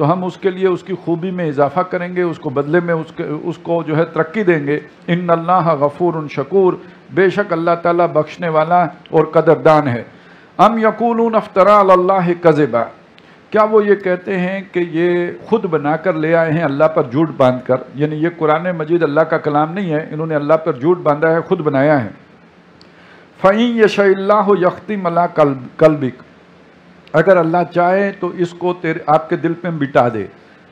تو ہم اس کے لیے اس کی خوبی میں اضافہ کریں گے، اس کو بدلے میں اس کو جو ہے ترقی دیں گے۔ ان اللہ غفور شکور، بے شک اللہ تعالیٰ بخشنے والا اور قدردان ہے۔ ام یقولون افترا علی اللہ کذبا، کیا وہ یہ کہتے ہیں کہ یہ خود بنا کر لے آئے ہیں اللہ پر جھوٹ باندھ کر، یعنی یہ قرآن مجید اللہ کا کلام نہیں ہے، انہوں نے اللہ پر جھوٹ باندھا ہے، خود بنایا ہے۔ فَإِن يَشَإِ اللَّهُ يَخْتِمْ عَلَىٰ قَلْبِكَ، اگر اللہ چاہے تو اس کو آپ کے دل پہ مٹا دے،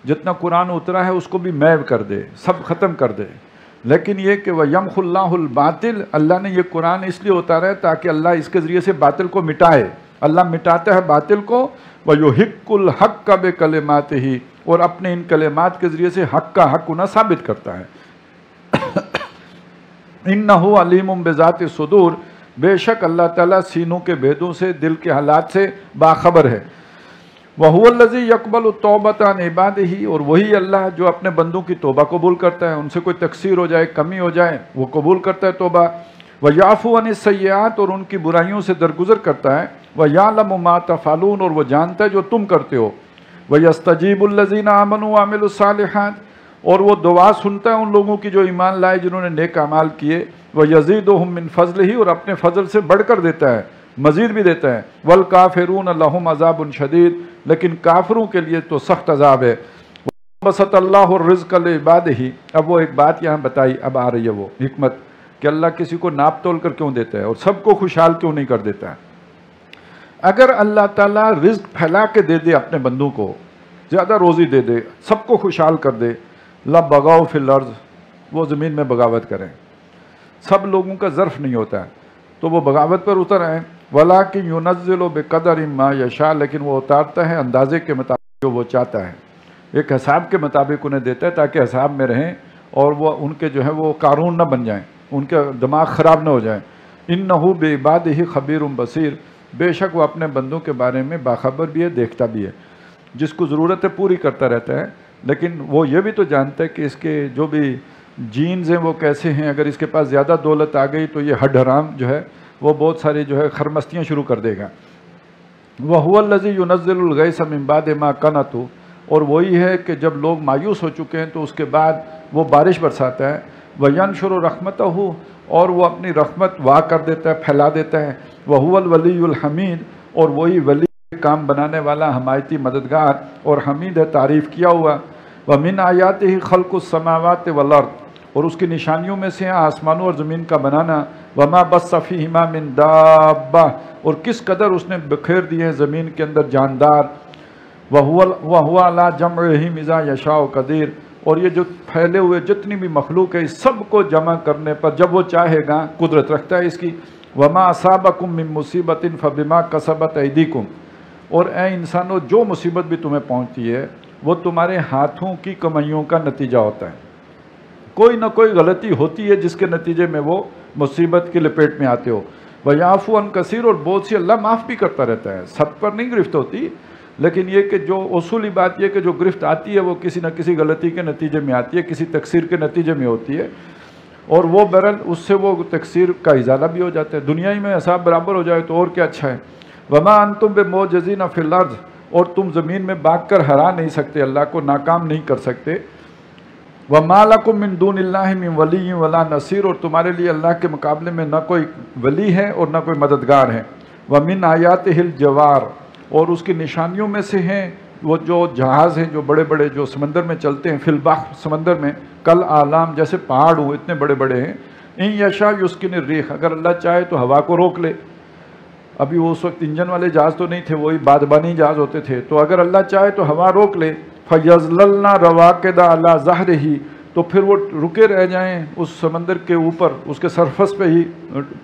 جتنا قرآن اترا ہے اس کو بھی محو کر دے، سب ختم کر دے۔ لیکن یہ کہ وَيَمْحُ اللَّهُ الْبَاطِلَ، اللہ نے یہ قرآن اس لیے اتارا ہے تاکہ اللہ اس کے ذریعے سے باطل کو مٹائے، اللہ مٹاتا ہے باطل کو، وَيُحِقُّ الْحَقَّ بِكَلِمَاتِهِ، اور اپنے ان کلمات کے ذریعے سے حق کا حق ہونا ثابت کرتا ہے۔ إِنَّهُ عَلِيمٌ بِذَاتِ الصُّدُورِ، بے شک اللہ تعالیٰ سینوں کے بھیدوں سے، دل کے حالات سے باخبر ہے۔ وَهُوَ الَّذِي يَقْبَلُ التَّوْبَةَ عَنْ عِبَادِهِ، اور وہی اللہ جو اپنے بندوں کی توبہ قبول کرتا ہے، ان سے کوئی تقصیر ہو جائے، کمی ہو جائے، وہ قبول کرتا ہے توبہ۔ وَيَعْفُو عَنِ السَّيِّئَاتِ، اور ان کی برائیوں سے درگزر کرتا ہے۔ وَيَعْلَمُ مَا تَفْعَلُونَ، اور وہ جانتا ہے جو تم کرتے ہو۔ وَيَسْتَجِيبُ الَّذِينَ آمَنُوا وَعَمِلُوا الصَّالِحَاتِ، اور وہ دعا سنتا ہے ان لوگوں کی جو ایمان لائے، جنہوں نے نیک اعمال کیے۔ وَيَزِيدُهُم مِّن فَضْلِهِ، اور اپنے فضل سے بڑھ کر دیتا ہے، مزید بھی دیتا ہے۔ وَالْكَافِرُونَ لَهُمْ عَذَابٌ شَدِيدٌ، لیکن کافروں کے لیے تو سخت عذاب ہے۔ بَسَطَ اللَّهُ الرِّزْقَ لِعِبَادِهِ، اب وہ ایک بات یہاں بتائی، اب آ رہی ہے وہ حکمت کہ اللہ کسی کو ناپ تول کر کیوں دیتا ہے اور سب کو خوشحال کیوں نہیں کر دیتا ہے۔ اگر اللہ تعالیٰ رزق پھیلا کے دے دے اپنے بندوں کو، زیادہ روزی دے دے، سب کو خوشحال کر دے، لَبَغَوْا فِي الْأَرْضِ، وہ زمین میں بغاوت کریں۔ سب لوگوں کا ظرف نہیں ہوتا ہے تو وہ بغاوت پر اتر آئیں۔ وَلَٰكِن يُنَزِّلُ بِقَدَرٍ مَّا يَشَاءُ، لیکن وہ اتارتا ہے اندازے کے مطابق جو وہ چاہتا ہے، ایک حساب کے مطابق انہیں دیتا ہے تاکہ حساب میں رہیں اور وہ ان کے جو ہے وہ قارون نہ بن جائیں، ان کے دماغ خراب نہ ہو جائیں۔ إِنَّهُ بِعِبَادِهِ خَبِيرٌ بَصِيرٌ، بے شک وہ اپنے بندوں کے بارے میں باخبر بھی ہے، دیکھتا بھی ہے، جس کو ضرورت ہے پوری کرتا رہتا ہے، لیکن وہ یہ بھی تو جانتا ہے کہ اس کے جو بھی جینز ہیں وہ کیسے ہیں، اگر اس کے پاس زیادہ دولت آ گئی تو یہ ہڈ حرام جو ہے وہ بہت ساری جو ہے خرمستیاں شروع کر دے گا۔ وَهُوَ الَّذِي يُنَزِّلُ الْغَيْثَ مِن بَعْدِ مَا قَنَطُوا، اور وہی ہے کہ جب لوگ مایوس ہو چکے ہیں تو اس کے بعد وہ بارش برساتا ہے۔ وَيَنشُرُ رَحْمَتَهُ، اور وہ اپنی رحمت وا کر دیتا ہے، پھیلا دیتا ہے۔ وَهُوَ الْوَلِيُّ الْحَمِيدُ، اور وہی ولی، کام بنانے والا، حمایتی، مددگار اور حمید ہے، تعریف کیا ہوا۔ وَمِنْ آیَاتِهِ خَلْقُ السَّمَاوَاتِ وَالْأَرْضِ، اور اس کی نشانیوں میں سے آسمانوں اور زمین کا بنانا۔ وَمَا بَثَّ فِيهِمَا مِن دَابَّةٍ، اور کس قدر اس نے بکھیر دیے ہیں زمین کے اندر جاندار۔ وَهُوَ عَلَىٰ جَمْعِهِمْ إِذَا يَشَاءُ قَدِيرٌ، اور یہ جو پھیلے ہوئے جتنی بھی مخلوق ہے، اس سب کو جمع کرنے پر جب وہ چاہے گا قدرت رکھتا ہے اس کی۔ وَمَا أَصَابَكُم مِّن مُّصِيبَةٍ فَبِمَا كَسَبَتْ أَيْدِيكُمْ، اور اے انسانوں جو مصیبت بھی تمہیں پہنچتی ہے وہ تمہارے ہاتھوں کی کمائیوں کا نتیجہ ہوتا ہے۔ کوئی نہ کوئی غلطی ہوتی ہے جس کے نتیجے میں وہ مصیبت کی لپیٹ میں آتے ہو۔ وَيَعْفُو عَن كَثِيرٍ، اور بہت سی اللہ معاف بھی کرتا رہتا ہے، سب پر نہیں گرفت ہوتی، لیکن یہ کہ جو اصولی بات یہ کہ جو گرفت آتی ہے وہ کسی نہ کسی غلطی کے نتیجے میں آتی ہے، کسی تقصیر کے نتیجے میں ہوتی ہے، اور وہ بہرحال اس سے وہ تقصیر کا ازالہ بھی ہو جاتا ہے۔ دنیا ہی میں حساب برابر ہو جائے تو اور کیا اچھا ہے۔ وَمَا أَنتُم بِمُعْجِزِينَ فِي الْأَرْضِ، اور تم زمین میں بھاگ کر ہرا نہیں سکتے، اللہ کو ناکام نہیں کر سکتے۔ وَمَا لَكُم مِّن دُونِ اللَّهِ مِن وَلِيٍّ وَلَا نَصِيرٍ، اور تمہارے لیے اللہ کے مقابلے میں نہ کوئی ولی ہے اور نہ کوئی مددگار ہے۔ وَمِنْ آیَاتِهِ الْجَوَارِ، اور اس کی نشانیوں میں سے ہیں وہ جو جہاز ہیں جو بڑے بڑے جو سمندر میں چلتے ہیں، فی البحر، سمندر میں، کل اعلام، جیسے پہاڑ ہو اتنے بڑے بڑے ہیں۔ ان یشاء یسکن الريح، اگر اللہ چاہے تو ہوا کو روک لے۔ ابھی وہ اس وقت انجن والے جہاز تو نہیں تھے، وہی بادبانی جہاز ہوتے تھے، تو اگر اللہ چاہے تو ہوا روک لے۔ فَيَظْلَلْنَ رَوَاقِدَ عَلَىٰ ظَهْرِهِ، تو پھر وہ رکے رہ جائیں اس سمندر کے اوپر، اس کے سرفس پہ ہی،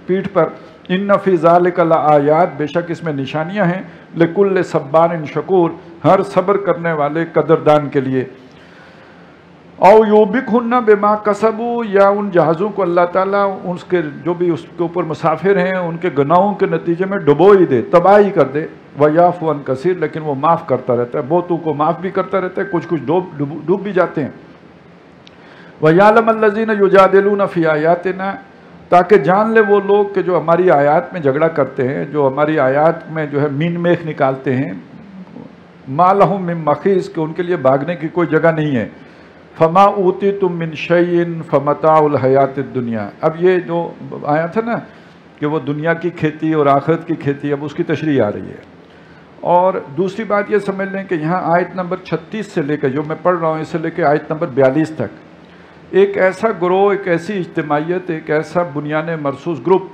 پیٹھ پر۔ ان فی ذالک لآیات، بے شک اس میں نشانیاں ہیں، لکل صبار شکور، ہر صبر کرنے والے قدردان کے لیے۔ او یوبکھن بما کسبوا، یا ان جہازوں کو اللہ تعالیٰ اس کے جو بھی اس کے اوپر مسافر ہیں ان کے گناہوں کے نتیجے میں ڈبو ہی دے، تباہی کر دے۔ ویعفو عن کثیر، لیکن وہ معاف کرتا رہتا ہے، بہتوں کو معاف بھی کرتا رہتا ہے، کچھ ڈوب بھی جاتے ہیں۔ وَيَعْلَمَ الَّذِينَ يُجَادِلُونَ فِي آيَاتِنَا، تاکہ جان لے وہ لوگ کہ جو ہماری آیات میں جھگڑا کرتے ہیں، جو ہماری آیات میں جو ہے مین میخ نکالتے ہیں، ما لہم من محیص کہ ان کے لیے بھاگنے کی کوئی جگہ نہیں ہے. فما اوتیتم من شیء فمتاع الحیات الدنیا. اب یہ جو آیا تھا نا کہ وہ دنیا کی کھیتی اور آخرت کی کھیتی، اب اس کی تشریح آ رہی ہے. اور دوسری بات یہ سمجھ لیں کہ یہاں آیت نمبر 36 سے لے کے جو میں پڑھ رہا ہوں اس سے لے کے آیت نمبر 42 تک ایک ایسا گروہ، ایک ایسی اجتماعیت، ایک ایسا بنیان مرصوص گروپ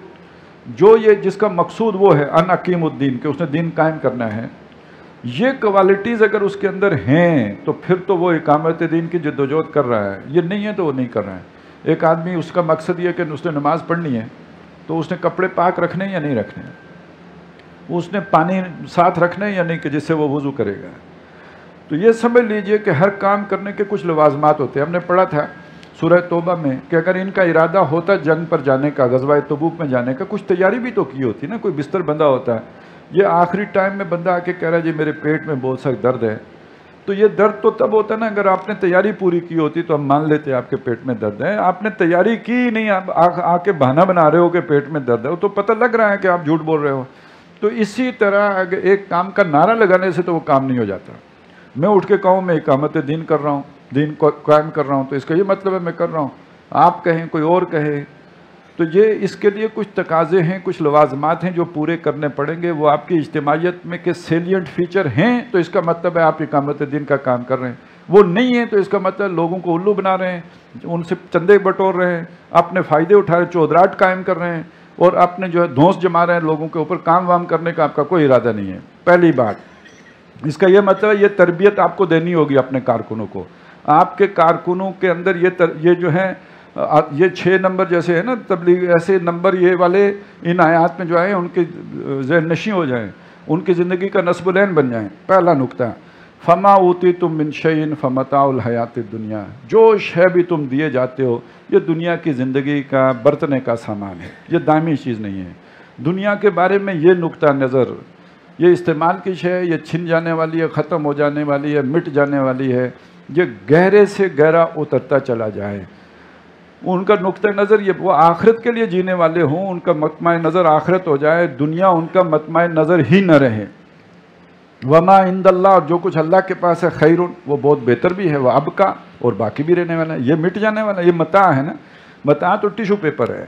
جو یہ جس کا مقصود وہ ہے ان اقیم الدین، کہ اس نے دین قائم کرنا ہے. یہ کوالٹیز اگر اس کے اندر ہیں تو پھر تو وہ اقامت دین کی جدوجہد کر رہا ہے. یہ نہیں ہے تو وہ نہیں کر رہا ہے. ایک آدمی اس کا مقصد یہ کہ اس نے نماز پڑھنی ہے تو اس نے کپڑے پاک رکھنے یا نہیں رکھنے، اس نے پانی ساتھ رکھنے یا نہیں کہ جس سے وہ وضو کرے گا. تو یہ سمجھ لیجئے کہ ہر کام کرنے کے کچھ لوازمات ہوتے ہیں. ہم نے پڑھا تھا سورہ توبہ میں کہ اگر ان کا ارادہ ہوتا جنگ پر جانے کا، غزوہ تبوک میں جانے کا، کچھ تیاری بھی تو کی ہوتی نا، کوئی بستر بندہ ہوتا ہے. یہ آخری ٹائم میں بندہ آ کے کہہ رہا ہے جی میرے پیٹ میں بہت سخت درد ہے، تو یہ درد تو تب ہوتا ہے نا اگر آپ نے تیاری پوری کی ہوتی تو ہم مان لیتے آپ کے پیٹ میں درد ہے. آپ نے تیاری کی نہیں، آپ آ کے بہانہ بنا رہے ہو کہ پیٹ میں درد ہے، وہ تو پتہ لگ رہا ہے کہ آپ جھوٹ بول رہے ہو. تو اسی طرح اگر ایک کام کا نعرہ لگانے سے تو وہ کام نہیں ہو جاتا. میں اٹھ کے کہوں میں اقامت دین کر رہا ہوں، دین کو قائم کر رہا ہوں، تو اس کا یہ مطلب ہے میں کر رہا ہوں. آپ کہیں، کوئی اور کہے، تو یہ اس کے لیے کچھ تقاضے ہیں، کچھ لوازمات ہیں جو پورے کرنے پڑیں گے. وہ آپ کی اجتماعیت میں کے سیلینٹ فیچر ہیں تو اس کا مطلب ہے آپ اقامت دین کا کام کر رہے ہیں. وہ نہیں ہیں تو اس کا مطلب لوگوں کو الو بنا رہے ہیں، ان سے چندے بٹور رہے ہیں، اپنے فائدے اٹھا رہے ہیں، چودراہٹ قائم کر رہے ہیں، اور اپنے جو ہے دھونس جما رہے ہیں لوگوں کے اوپر. کام وام کرنے کا آپ کا کوئی ارادہ نہیں ہے. پہلی بات اس کا یہ مطلب ہے یہ تربیت آپ کو دینی ہوگی اپنے کارکنوں کو. آپ کے کارکنوں کے اندر یہ جو ہے یہ 6 نمبر جیسے ہے نا تبلیغ، ایسے نمبر یہ والے ان آیات میں جو آئے ان کے ذہن نشیں ہو جائیں، ان کی زندگی کا نصب العین بن جائیں. پہلا نقطہ فما اوتیتم من شیء فمتاع الحیات الدنیا. جو شے بھی تم دیے جاتے ہو یہ دنیا کی زندگی کا برتنے کا سامان ہے، یہ دائمی چیز نہیں ہے. دنیا کے بارے میں یہ نقطہ نظر، یہ استعمال کی شے ہے، یہ چھن جانے والی ہے، ختم ہو جانے والی ہے، مٹ جانے والی ہے. یہ گہرے سے گہرا اترتا چلا جائے. ان کا نقطہ نظر یہ وہ آخرت کے لیے جینے والے ہوں، ان کا مطمع نظر آخرت ہو جائے، دنیا ان کا مطمع نظر ہی نہ رہے. وما عند اللہ، اور جو کچھ اللہ کے پاس ہے خیر، وہ بہت بہتر بھی ہے، وہ اب کا، اور باقی بھی رہنے والا ہے. یہ مٹ جانے والا، یہ متاع ہے نا. متاع تو ٹیشو پیپر ہے،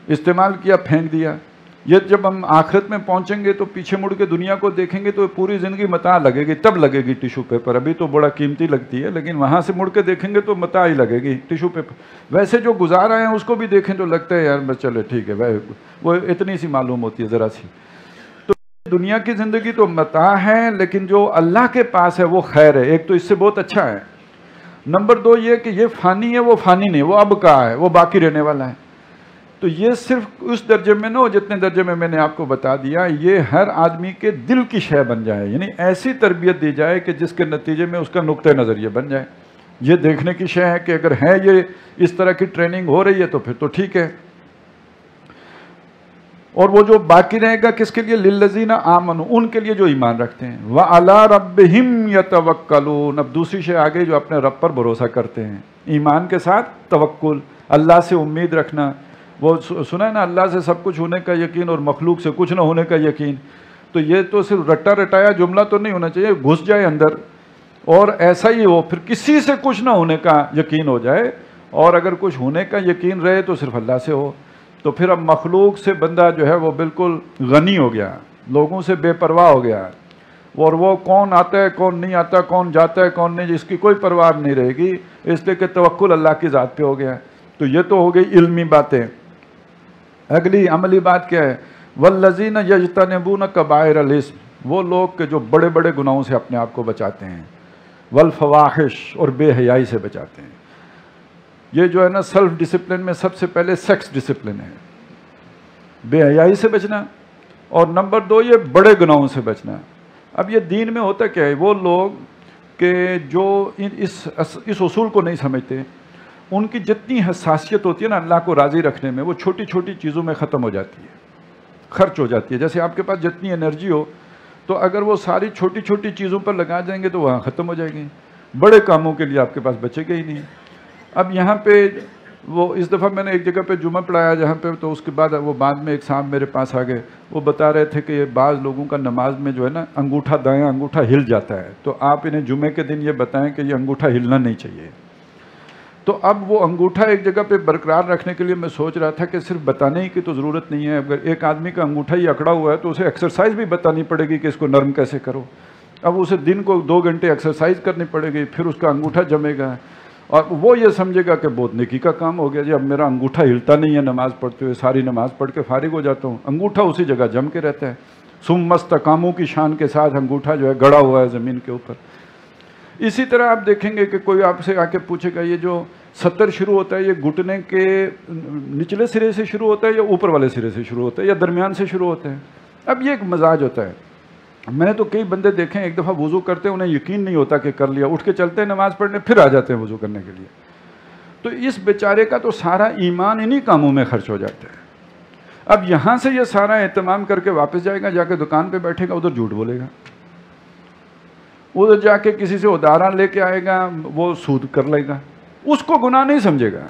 استعمال کیا پھینک دیا. یہ جب ہم آخرت میں پہنچیں گے تو پیچھے مڑ کے دنیا کو دیکھیں گے تو پوری زندگی متاع لگے گی، تب لگے گی ٹیشو پیپر. ابھی تو بڑا قیمتی لگتی ہے لیکن وہاں سے مڑ کے دیکھیں گے تو متاع ہی لگے گی ٹیشو پیپر. ویسے جو گزارا ہے اس کو بھی دیکھیں تو لگتا ہے یار بس چلے ٹھیک ہے، وہ اتنی سی معلوم ہوتی ہے، ذرا سی. تو دنیا کی زندگی تو متاع ہے لیکن جو اللہ کے پاس ہے وہ خیر ہے. ایک تو اس سے بہت اچھا ہے. نمبر 2 یہ کہ یہ فانی ہے، وہ فانی نہیں، وہ اب کا ہے، وہ باقی رہنے والا ہے. تو یہ صرف اس درجے میں نہ ہو جتنے درجے میں نے آپ کو بتا دیا. یہ ہر آدمی کے دل کی شے بن جائے، یعنی ایسی تربیت دی جائے کہ جس کے نتیجے میں اس کا نقطہ نظر یہ بن جائے. یہ دیکھنے کی شے ہے کہ اگر ہے یہ اس طرح کی ٹریننگ ہو رہی ہے تو پھر تو ٹھیک ہے. اور وہ جو باقی رہے گا کس کے لیے؟ للذین آمنوا، ان کے لیے جو ایمان رکھتے ہیں. وعلی ربہم یتوکلون، اب دوسری شے آگے جو اپنے رب پر بھروسہ کرتے ہیں. ایمان کے ساتھ توکل، اللہ سے امید رکھنا. وہ سنا ہے نا اللہ سے سب کچھ ہونے کا یقین اور مخلوق سے کچھ نہ ہونے کا یقین. تو یہ تو صرف رٹا رٹایا جملہ تو نہیں ہونا چاہیے، گھس جائے اندر اور ایسا ہی ہو، پھر کسی سے کچھ نہ ہونے کا یقین ہو جائے. اور اگر کچھ ہونے کا یقین رہے تو صرف اللہ سے ہو. تو پھر اب مخلوق سے بندہ جو ہے وہ بالکل غنی ہو گیا، لوگوں سے بے پرواہ ہو گیا. اور وہ کون آتا ہے کون نہیں آتا، کون جاتا ہے کون نہیں، اس کی کوئی پرواہ نہیں رہے گی، اس لیے کہ توکل اللہ کی ذات پہ ہو گیا. تو یہ تو ہو گئی علمی باتیں. اگلی عملی بات کیا ہے؟ والذین یجتنبون کبائر الاسم، وہ لوگ کہ جو بڑے بڑے گناہوں سے اپنے آپ کو بچاتے ہیں. والفواحش، اور بے حیائی سے بچاتے ہیں. یہ جو ہے نا سیلف ڈسپلن میں سب سے پہلے سیکس ڈسپلن ہے، بے حیائی سے بچنا. اور نمبر 2 یہ بڑے گناہوں سے بچنا. اب یہ دین میں ہوتا کیا ہے؟ وہ لوگ کہ جو اس اصول کو نہیں سمجھتے، ان کی جتنی حساسیت ہوتی ہے نا اللہ کو راضی رکھنے میں، وہ چھوٹی چھوٹی چیزوں میں ختم ہو جاتی ہے، خرچ ہو جاتی ہے. جیسے آپ کے پاس جتنی انرجی ہو تو اگر وہ ساری چھوٹی چھوٹی چیزوں پر لگا جائیں گے تو وہاں ختم ہو جائے گی، بڑے کاموں کے لیے آپ کے پاس بچے گا ہی نہیں. اب یہاں پہ وہ اس دفعہ میں نے ایک جگہ پہ جمعہ پڑھایا جہاں پہ، تو اس کے بعد وہ بعد میں ایک صاحب میرے پاس آ گئے، وہ بتا رہے تھے کہ بعض لوگوں کا نماز میں جو ہے نا انگوٹھا دایاں انگوٹھا ہل جاتا ہے، تو آپ انہیں جمعے کے دن یہ بتائیں کہ یہ انگوٹھا ہلنا نہیں چاہیے۔ تو اب وہ انگوٹھا ایک جگہ پہ برقرار رکھنے کے لیے میں سوچ رہا تھا کہ صرف بتانے ہی کی تو ضرورت نہیں ہے، اگر ایک آدمی کا انگوٹھا ہی اکڑا ہوا ہے تو اسے ایکسرسائز بھی بتانی پڑے گی کہ اس کو نرم کیسے کرو۔ اب اسے دن کو 2 گھنٹے ایکسرسائز کرنی پڑے گی، پھر اس کا انگوٹھا جمے گا اور وہ یہ سمجھے گا کہ بہت نیکی کا کام ہو گیا جی، اب میرا انگوٹھا ہلتا نہیں ہے نماز پڑھتے ہوئے، ساری نماز پڑھ کے فارغ ہو جاتا ہوں، انگوٹھا اسی جگہ جم کے رہتا ہے۔ ثم استقاموا کی شان کے ساتھ انگوٹھا جو ہے گڑا ہوا ہے زمین کے اوپر۔ اسی طرح آپ دیکھیں گے کہ کوئی آپ سے آ کے پوچھے گا یہ جو سطر شروع ہوتا ہے یہ گھٹنے کے نچلے سرے سے شروع ہوتا ہے یا اوپر والے سرے سے شروع ہوتا ہے یا درمیان سے شروع ہوتا ہے؟ اب یہ ایک مزاج ہوتا ہے۔ میں نے تو کئی بندے دیکھے ہیں ایک دفعہ وضو کرتے ہیں انہیں یقین نہیں ہوتا کہ کر لیا، اٹھ کے چلتے ہیں نماز پڑھنے پھر آ جاتے ہیں وضو کرنے کے لیے۔ تو اس بیچارے کا تو سارا ایمان انہی کاموں میں خرچ ہو جاتا ہے۔ اب یہاں سے یہ سارا اہتمام کر کے واپس جائے گا، جا کے دکان پہ بیٹھے گا، ادھر جھوٹ بولے گا، ادھر جا کے کسی سے ادارہ لے کے آئے گا، وہ سود کر لے گا، اس کو گناہ نہیں سمجھے گا۔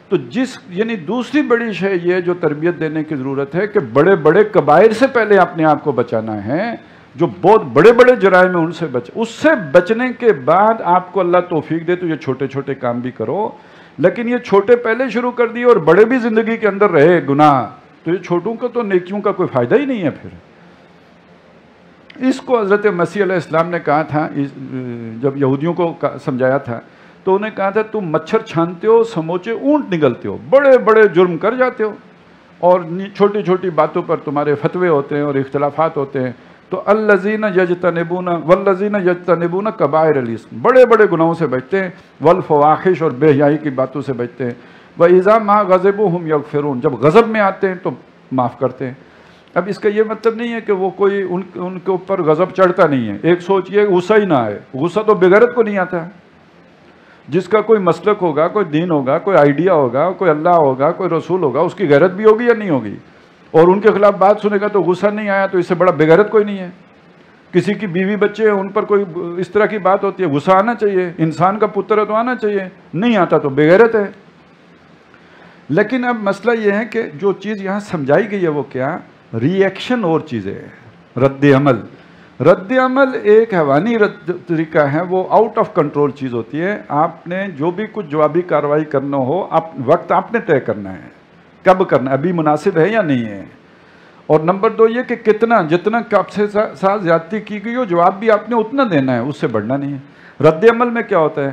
تو یعنی دوسری بڑی شے یہ جو تربیت دینے کی ضرورت ہے کہ بڑے بڑے کبائر سے پہلے اپنے آپ کو بچانا ہے، جو بہت بڑے بڑے جرائم ہیں اس سے بچنے کے بعد آپ کو اللہ توفیق دے تو یہ چھوٹے چھوٹے کام بھی کرو، لیکن یہ چھوٹے پہلے شروع کر دیے اور بڑے بھی زندگی کے اندر رہے گناہ، تو یہ چھوٹوں کا تو نیکیوں کا کوئی فائدہ ہی نہیں ہے۔ پھر اس کو حضرت مسیح علیہ السلام نے کہا تھا جب یہودیوں کو سمجھایا تھا، تو انہیں کہا تھا تم مچھر چھانتے ہو، سموچے اونٹ نگلتے ہو، بڑے بڑے جرم کر جاتے ہو اور چھوٹی چھوٹی باتوں پر تمہارے فتوے ہوتے ہیں اور اختلافات ہوتے ہیں۔ تو الذین یجتنبون والذین یجتنبون کبائر الاسم، بڑے بڑے گناہوں سے بچتے ہیں، والفواحش اور بے حیائی کی باتوں سے بچتے ہیں، وَإِذَا مَا غَضِبُوا هُمْ يَغْفِرُونَ، جب غضب میں آتے ہیں تو معاف کرتے ہیں۔ اب اس کا یہ مطلب نہیں ہے کہ وہ کوئی ان کے اوپر غضب چڑھتا نہیں ہے۔ ایک سوچئے غصہ ہی نہ آئے، غصہ تو بغیرت کو نہیں آتا۔ جس کا کوئی مسلک ہوگا، کوئی دین ہوگا، کوئی آئیڈیا ہوگا، کوئی اللہ ہوگا، کوئی رسول ہوگا، اس کی غیرت بھی ہوگی یا نہیں ہوگی، اور ان کے خلاف بات سنے گا تو غصہ نہیں آیا تو اس سے بڑا بغیرت کوئی نہیں ہے۔ کسی کی بیوی بچے ہیں ان پر کوئی اس طرح کی بات ہوتی ہے، غصہ آنا چاہیے، انسان کا پتر ہے تو آنا چاہیے، نہیں آتا تو بغیرت ہے۔ لیکن اب مسئلہ یہ ہے کہ جو چیز یہاں سمجھائی گئی ہے وہ کیا؟ ری ایکشن اور چیزیں، رد عمل۔ رد عمل ایک حیوانی طریقہ ہے، وہ آؤٹ آف کنٹرول چیز ہوتی ہے۔ آپ نے جو بھی کچھ جوابی کارروائی کرنا ہو، وقت آپ نے طے کرنا ہے، کب کرنا ہے، ابھی مناسب ہے یا نہیں ہے، اور نمبر 2 یہ کہ جتنا آپ سے ساتھ زیادتی کی گئی ہو جواب بھی آپ نے اتنا دینا ہے، اس سے بڑھنا نہیں ہے۔ رد عمل میں کیا ہوتا ہے؟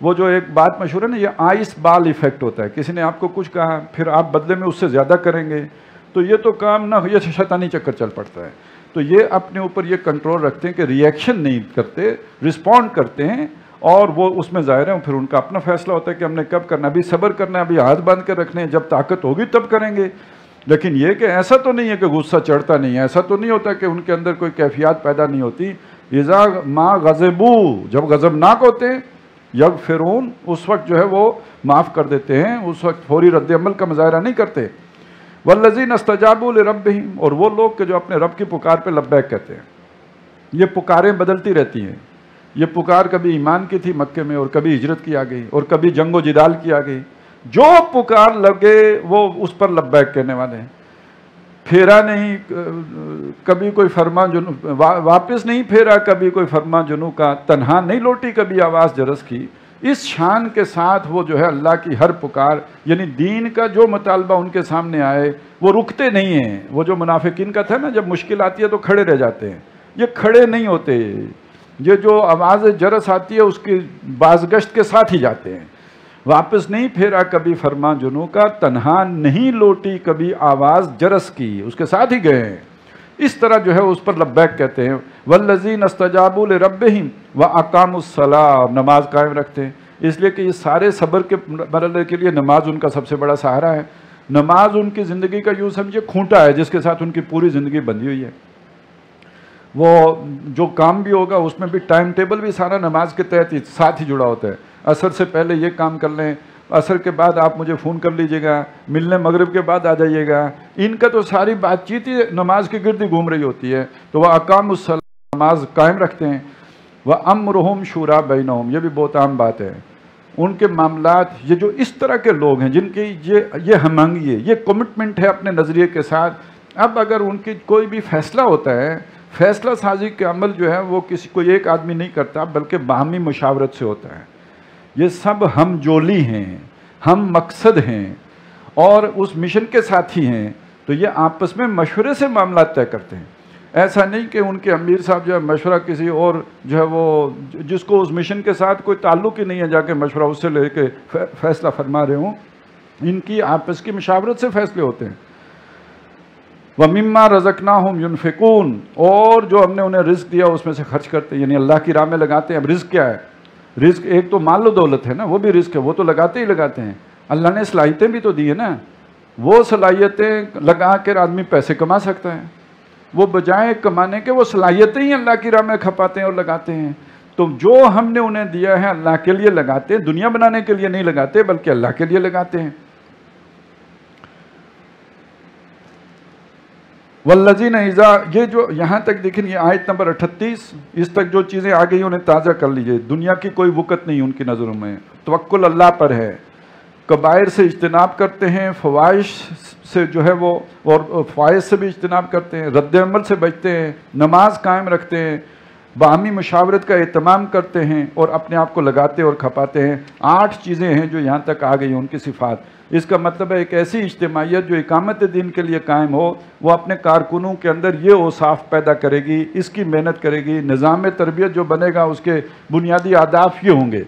وہ جو ایک بات مشہور ہے نا، یہ آئس بال ایفیکٹ ہوتا ہے، کسی نے آپ کو کچھ کہا پھر آپ بدلے میں اس سے زیادہ کریں گے تو یہ تو کام نہ، یہ شیطانی چکر چل پڑتا ہے۔ تو یہ اپنے اوپر یہ کنٹرول رکھتے ہیں کہ ری ایکشن نہیں کرتے، رسپونڈ کرتے ہیں، اور وہ اس میں ظاہر ہے پھر ان کا اپنا فیصلہ ہوتا ہے کہ ہم نے کب کرنا، ابھی صبر کرنا ہے، ابھی ہاتھ باندھ کے رکھنے ہیں، جب طاقت ہوگی تب کریں گے۔ لیکن یہ کہ ایسا تو نہیں ہے کہ غصہ چڑھتا نہیں ہے، ایسا تو نہیں ہوتا کہ ان کے اندر کوئی کیفیات پیدا نہیں ہوتی۔ اذا ما غضبوا، جب غضبناک ہوتے ہیں، یغفرون، اس وقت جو ہے وہ معاف کر دیتے ہیں، اس وقت فوری رد عمل کا مظاہرہ نہیں کرتے۔ والذین استجابوا لربہم، اور وہ لوگ کہ جو اپنے رب کی پکار پہ لبیک کہتے ہیں۔ یہ پکاریں بدلتی رہتی ہیں، یہ پکار کبھی ایمان کی تھی مکے میں، اور کبھی ہجرت کی آ گئی، اور کبھی جنگ و جدال کی آ گئی۔ جو پکار لگے وہ اس پر لبیک کہنے والے ہیں۔ پھیرا نہیں کبھی کوئی فرما جنو، واپس نہیں پھیرا کبھی کوئی فرما جنو کا، تنہا نہیں لوٹی کبھی آواز جرس کی۔ اس شان کے ساتھ وہ جو ہے اللہ کی ہر پکار، یعنی دین کا جو مطالبہ ان کے سامنے آئے وہ رکتے نہیں ہیں۔ وہ جو منافقین کا تھا نا، جب مشکل آتی ہے تو کھڑے رہ جاتے ہیں، یہ کھڑے نہیں ہوتے، یہ جو آواز جرس آتی ہے اس کی بازگشت کے ساتھ ہی جاتے ہیں۔ واپس نہیں پھیرا کبھی فرما جنوں کا، تنہا نہیں لوٹی کبھی آواز جرس کی، اس کے ساتھ ہی گئے ہیں۔ اس طرح جو ہے اس پر لبیک کہتے ہیں۔ والذین استجابوا لربہم واقاموا الصلاۃ، نماز قائم رکھتے ہیں۔ اس لیے کہ یہ سارے صبر کے مرحلے کے لیے نماز ان کا سب سے بڑا سہارا ہے۔ نماز ان کی زندگی کا یوں سمجھے کھونٹا ہے جس کے ساتھ ان کی پوری زندگی بندھی ہوئی ہے۔ وہ جو کام بھی ہوگا اس میں بھی ٹائم ٹیبل بھی سارا نماز کے تحت ساتھ ہی جڑا ہوتا ہے۔ عصر سے پہلے یہ کام کر لیں، عصر کے بعد آپ مجھے فون کر لیجئے گا، ملنے مغرب کے بعد آ جائیے گا۔ ان کا تو ساری بات چیت ہی نماز کے گرد ہی گھوم رہی ہوتی ہے۔ تو وہ اقاموا الصلاۃ، نماز قائم رکھتے ہیں۔ وَأَمْرُهُمْ شُورَىٰ بَيْنَهُمْ، یہ بھی بہت عام بات ہے ان کے معاملات، یہ جو اس طرح کے لوگ ہیں جن کی یہ ہم آہنگی ہے، یہ کمٹمنٹ ہے اپنے نظریے کے ساتھ. اب اگر ان کی کوئی بھی فیصلہ ہوتا ہے، فیصلہ سازی کا عمل جو ہے وہ کسی کوئی ایک آدمی نہیں کرتا بلکہ باہمی مشاورت سے ہوتا ہے. یہ سب ہم جولی ہیں، ہم مقصد ہیں اور اس مشن کے ساتھی ہیں، تو یہ آپس میں مشورے سے معاملات طے کرتے ہیں. ایسا نہیں کہ ان کے امیر صاحب جو ہے مشورہ کسی اور جو ہے وہ جس کو اس مشن کے ساتھ کوئی تعلق ہی نہیں ہے جا کے مشورہ اس سے لے کے فیصلہ فرما رہے ہوں. ان کی آپس کی مشاورت سے فیصلے ہوتے ہیں. وَمِمَّا رَزَقْنَاهُمْ يُنْفِقُونَ، اور جو ہم نے انہیں رزق دیا اس میں سے خرچ کرتے ہیں، یعنی اللہ کی راہ میں لگاتے ہیں. اب رزق کیا ہے؟ رزق ایک تو مال و دولت ہے نا، وہ بھی رزق ہے، وہ تو لگاتے ہی لگاتے ہیں. اللہ نے صلاحیتیں بھی تو دی ہیں نا، وہ صلاحیتیں لگا کر آدمی پیسے کما سکتا ہے. وہ بجائے کمانے کے وہ صلاحیتیں ہی اللہ کی راہ میں کھپاتے ہیں اور لگاتے ہیں. تو جو ہم نے انہیں دیا ہے اللہ کے لیے لگاتے ہیں، دنیا بنانے کے لیے نہیں لگاتے بلکہ اللہ کے لیے لگاتے ہیں. والذین اذا، یہ جو یہاں تک دیکھیں یہ آیت نمبر 38 اس تک جو چیزیں آ گئی انہیں تازہ کر لیجئے. دنیا کی کوئی وقت نہیں ان کی نظروں میں، توکل اللہ پر ہے. کبائر سے اجتناب کرتے ہیں، فواحش سے جو ہے وہ، اور فواحش سے بھی اجتناب کرتے ہیں، رد عمل سے بچتے ہیں، نماز قائم رکھتے ہیں، باہمی مشاورت کا اہتمام کرتے ہیں اور اپنے آپ کو لگاتے اور کھپاتے ہیں. 8 چیزیں ہیں جو یہاں تک آ گئی ہیں ان کی صفات. اس کا مطلب ہے ایک ایسی اجتماعیت جو اقامت دین کے لیے قائم ہو، وہ اپنے کارکنوں کے اندر یہ اوصاف پیدا کرے گی، اس کی محنت کرے گی. نظام تربیت جو بنے گا اس کے بنیادی اہداف یہ ہوں گے.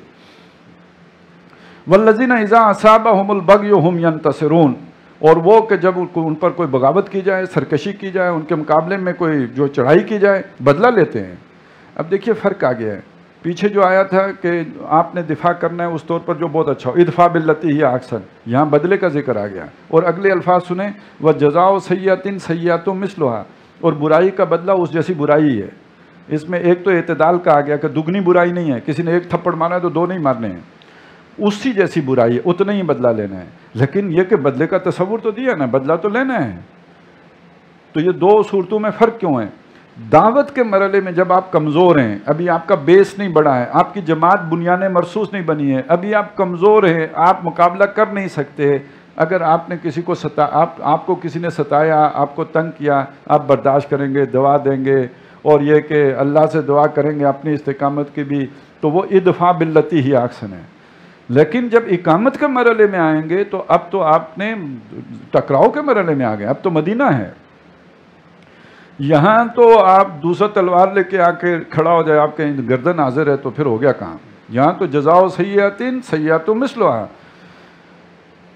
والذین اذا اصابہم البغی هم ینتصرون، اور وہ کہ جب ان پر کوئی بغاوت کی جائے، سرکشی کی جائے، ان کے مقابلے میں کوئی جو چڑھائی کی جائے، بدلہ لیتے ہیں. اب دیکھیے فرق آ گیا ہے. پیچھے جو آیا تھا کہ آپ نے دفاع کرنا ہے اس طور پر جو بہت اچھا ہو، ادفع باللتی ہی احسن، یہاں بدلے کا ذکر آ گیا. اور اگلے الفاظ سنیں، وجزاء سیئۃ سیئۃ مثلھا، اور برائی کا بدلہ اس جیسی برائی ہے. اس میں ایک تو اعتدال کا آ گیا کہ دگنی برائی نہیں ہے، کسی نے ایک تھپڑ مارا ہے تو 2 نہیں مارنے ہیں، اسی جیسی برائی ہے، اتنا ہی بدلہ لینا ہے. لیکن یہ کہ بدلے کا تصور تو دیا نا، بدلہ تو لینا ہے. تو یہ 2 صورتوں میں فرق کیوں ہے؟ دعوت کے مرحلے میں جب آپ کمزور ہیں، ابھی آپ کا بیس نہیں بڑھا ہے، آپ کی جماعت بنیادیں مرصوص نہیں بنی ہے، ابھی آپ کمزور ہیں، آپ مقابلہ کر نہیں سکتے. اگر آپ نے کسی کو آپ کو کسی نے ستایا، آپ کو تنگ کیا، آپ برداشت کریں گے، دعا دیں گے اور یہ کہ اللہ سے دعا کریں گے اپنی استقامت کی بھی، تو وہ ادفع باللتی ہی احسن ہے. لیکن جب اقامت کے مرحلے میں آئیں گے تو اب تو آپ نے ٹکراؤ کے مرحلے میں آ گئے. اب تو مدینہ ہے. یہاں تو آپ دوسرا تلوار لے کے آ کے کھڑا ہو جائے، آپ کے گردن حاضر ہے تو پھر ہو گیا کام. یہاں تو جزاء سیئۃ سیئۃ مثلھا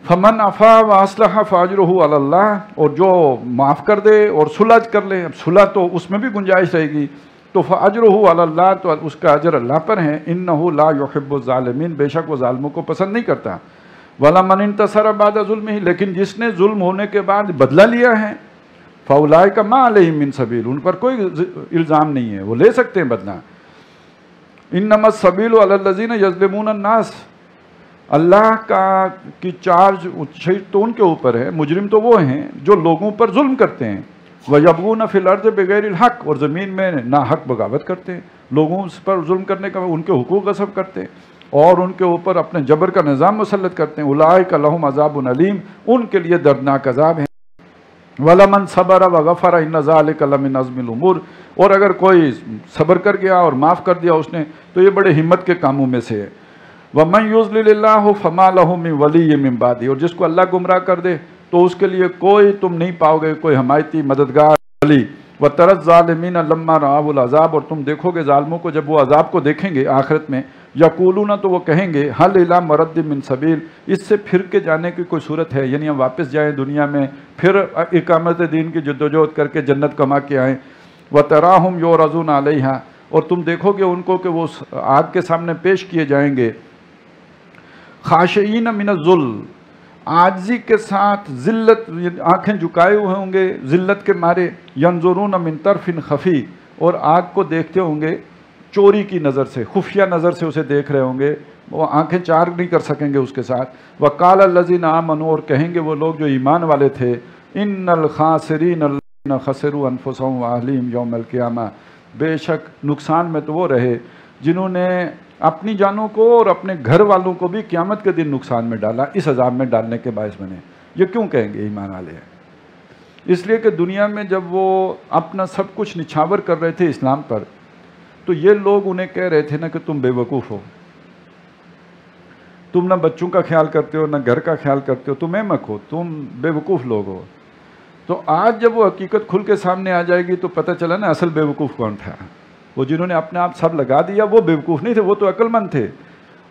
فمن عفا واصلح فاجرہ علی اللہ، اور جو معاف کر دے اور صلح کر لے. اب صلح تو اس میں بھی گنجائش رہے گی، تو فاجرہ علی اللہ، تو اس کا اجر اللہ پر ہے. انہ لا یحب الظالمین، بے شک وہ ظالموں کو پسند نہیں کرتا. ولمن انتصر بعد ظلمہ، لیکن جس نے ظلم ہونے کے بعد بدلہ لیا ہے، فاولئک ما علیہم من سبیل، ان پر کوئی الزام نہیں ہے، وہ لے سکتے ہیں بدلہ. انما السبیل علی الذین یظلمون الناس، اللہ کی چارج تو ان کے اوپر ہے، مجرم تو وہ ہیں جو لوگوں پر ظلم کرتے ہیں. وَيَبْغُونَ فِي الْأَرْضِ بِغَيْرِ الْحَقِّ، اور زمین میں ناحق بغاوت کرتے ہیں، لوگوں پر ظلم کرنے کا ان کے حقوق غصب کرتے ہیں اور ان کے اوپر اپنے جبر کا نظام مسلط کرتے ہیں. اولئک لہم عذاب علیم، ان کے لیے دردناک عذاب ہے. وَلَمَنْ صَبَرَ وَغَفَرَ إِنَّ ذَلِكَ لَمِنْ عَزْمِ الْأُمُورِ، اور اگر کوئی صبر کر گیا اور معاف کر دیا اس نے تو یہ بڑے ہمت کے کاموں میں سے ہے. وَمَنْ يُضْلِلِ اللَّهُ فَمَا لَهُ مِنْ وَلِيٍّ مِنْ بَعْدِهِ، اور جس کو اللہ گمراہ کر دے تو اس کے لیے کوئی تم نہیں پاؤ گے کوئی حمایتی مددگار ولی. وَتَرَى الظَّالِمِينَ لَمَّا رَأَوُا الْعَذَابَ، اور تم دیکھو گے ظالموں کو جب وہ عذاب کو دیکھیں گے آخرت میں، یقولون، تو وہ کہیں گے حل الی مرد من سبیل، اس سے پھر کے جانے کی کوئی صورت ہے، یعنی ہم واپس جائیں دنیا میں پھر اقامت دین کی جدوجہد کر کے جنت کما کے آئیں. وَتَرَاهُمْ يُعْرَضُونَ عَلَيْهَا، اور تم دیکھو گے ان کو کہ وہ آگ کے سامنے پیش کیے جائیں گے. خاشعین من الذل، عاجزی کے ساتھ، ذلت، آنکھیں جھکائے ہوئے ہوں گے ذلت کے مارے. ینظرون من طرف خفی، اور آگ کو دیکھتے ہوں گے چوری کی نظر سے، خفیہ نظر سے اسے دیکھ رہے ہوں گے، وہ آنکھیں چار نہیں کر سکیں گے اس کے ساتھ. وقال الذین آمنوا، اور کہیں گے وہ لوگ جو ایمان والے تھے، ان الخاسرین الذین خسروا انفسهم واہلیہم یوم القیامہ، بے شک نقصان میں تو وہ رہے جنہوں نے اپنی جانوں کو اور اپنے گھر والوں کو بھی قیامت کے دن نقصان میں ڈالا، اس عذاب میں ڈالنے کے باعث بنے۔ یہ کیوں کہیں گے ایمان والے ہیں؟ اس لیے کہ دنیا میں جب وہ اپنا سب کچھ نچھاور کر رہے تھے اسلام پر، تو یہ لوگ انہیں کہہ رہے تھے نا کہ تم بے وقوف ہو، تم نہ بچوں کا خیال کرتے ہو، نہ گھر کا خیال کرتے ہو، تم احمق ہو، تم بے وقوف لوگ ہو۔ تو آج جب وہ حقیقت کھل کے سامنے آ جائے گی تو پتہ چلا نا اصل بے وقوف کون تھا۔ وہ جنہوں نے اپنے آپ سب لگا دیا وہ بے وقوف نہیں تھے، وہ تو عقل مند تھے،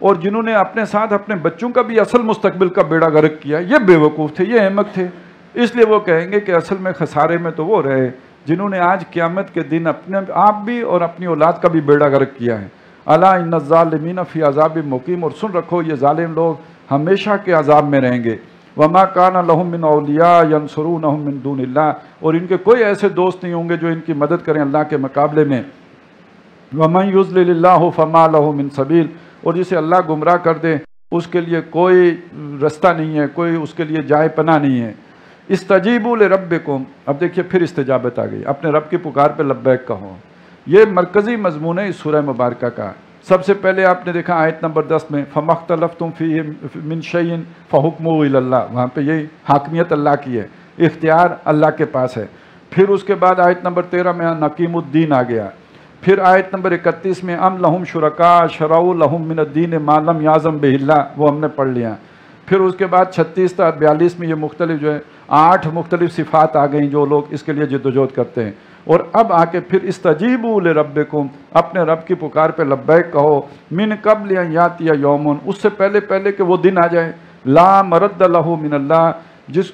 اور جنہوں نے اپنے ساتھ اپنے بچوں کا بھی اصل مستقبل کا بیڑا غرق کیا یہ بے وقوف تھے، یہ احمق تھے۔ اس لیے وہ کہیں گے کہ اصل میں خسارے میں تو وہ رہے جنہوں نے آج قیامت کے دن اپنے آپ بھی اور اپنی اولاد کا بھی بیڑا غرق کیا ہے۔ الا ان الظالمین فی عذاب مقیم، اور سن رکھو یہ ظالم لوگ ہمیشہ کے عذاب میں رہیں گے۔ وما کان لہم من اولیاء ینصرونہم من دون اللہ، اور ان کے کوئی ایسے دوست نہیں ہوں گے جو ان کی مدد کریں اللہ کے مقابلے میں۔ ومن یضلل اللہ فما لہ من سبیل، اور جسے اللہ گمراہ کر دے اس کے لیے کوئی رستہ نہیں ہے، کوئی اس کے لیے جائے پناہ نہیں ہے۔ استجیبوا لربکم، اب دیکھیے پھر استجابت آ گئی، اپنے رب کی پکار پہ لبیک کہو۔ یہ مرکزی مضمون ہے اس سورہ مبارکہ کا۔ سب سے پہلے آپ نے دیکھا آیت نمبر 10 میں فَمَا اخْتَلَفْتُمْ فِيهِ مِنْ شَيْءٍ فَحُكْمُهُ إِلَى اللَّهِ، وہاں پہ یہی حاکمیت اللہ کی ہے، اختیار اللہ کے پاس ہے۔ پھر اس کے بعد آیت نمبر 13 میں نقیم الدین آ گیا۔ پھر آیت نمبر 31 میں ام لہم شرکاء شرعوا لہم من الدین ما لم یعظم بہ اللہ، وہ ہم نے پڑھ لیا۔ پھر اس کے بعد 36 تا 42 میں یہ مختلف جو ہے 8 مختلف صفات آ گئیں جو لوگ اس کے لیے جد و جہد کرتے ہیں۔ اور اب آ کے پھر استجیبوا لربکم، اپنے رب کی پکار پہ لبیک کہو، من قبل ان یاتی یوم، اس سے پہلے پہلے کہ وہ دن آ جائے، لا مرد لہ من اللہ،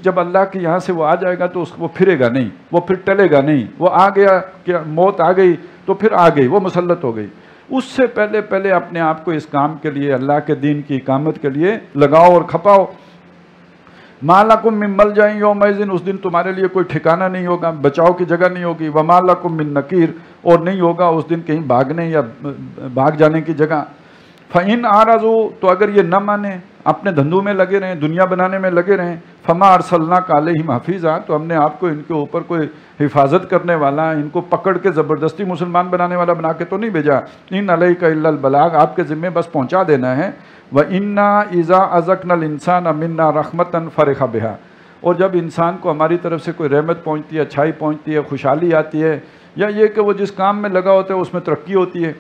جب اللہ کے یہاں سے وہ آ جائے گا تو وہ پھرے گا نہیں، وہ پھر ٹلے گا نہیں، وہ آ گیا کہ موت آ گئی تو پھر آ گئی، وہ مسلط ہو گئی۔ اس سے پہلے پہلے اپنے آپ کو اس کام کے لیے اللہ کے دین کی اقامت کے لیے لگاؤ اور کھپاؤ۔ ما لکم من ملجأ یومئذ، اس دن تمہارے لیے کوئی ٹھکانہ نہیں ہوگا، بچاؤ کی جگہ نہیں ہوگی۔ وما لکم من نکیر، اور نہیں ہوگا اس دن کہیں بھاگنے یا بھاگ جانے کی جگہ۔ فَإِنْ أَعْرَضُوا، تو اگر یہ نہ مانیں، اپنے دھندوں میں لگے رہیں، دنیا بنانے میں لگے رہیں، فَمَا أَرْسَلْنَاكَ عَلَيْهِمْ حَفِيظًا، تو ہم نے آپ کو ان کے اوپر کوئی حفاظت کرنے والا، ان کو پکڑ کے زبردستی مسلمان بنانے والا بنا کے تو نہیں بھیجا۔ إِنْ عَلَيْكَ إِلَّا الْبَلَاغُ، آپ کے ذمے بس پہنچا دینا ہے۔ وَإِنَّا إِذَا أَذَقْنَا الْإِنسَانَ مِنَّا رَحْمَةً فَرِحَ بِهَا، اور جب انسان کو ہماری طرف سے کوئی رحمت پہنچتی ہے، اچھائی پہنچتی ہے، خوشحالی آتی ہے، یا یہ کہ وہ جس کام میں لگا ہوتا ہے اس میں ترقی ہوتی ہے،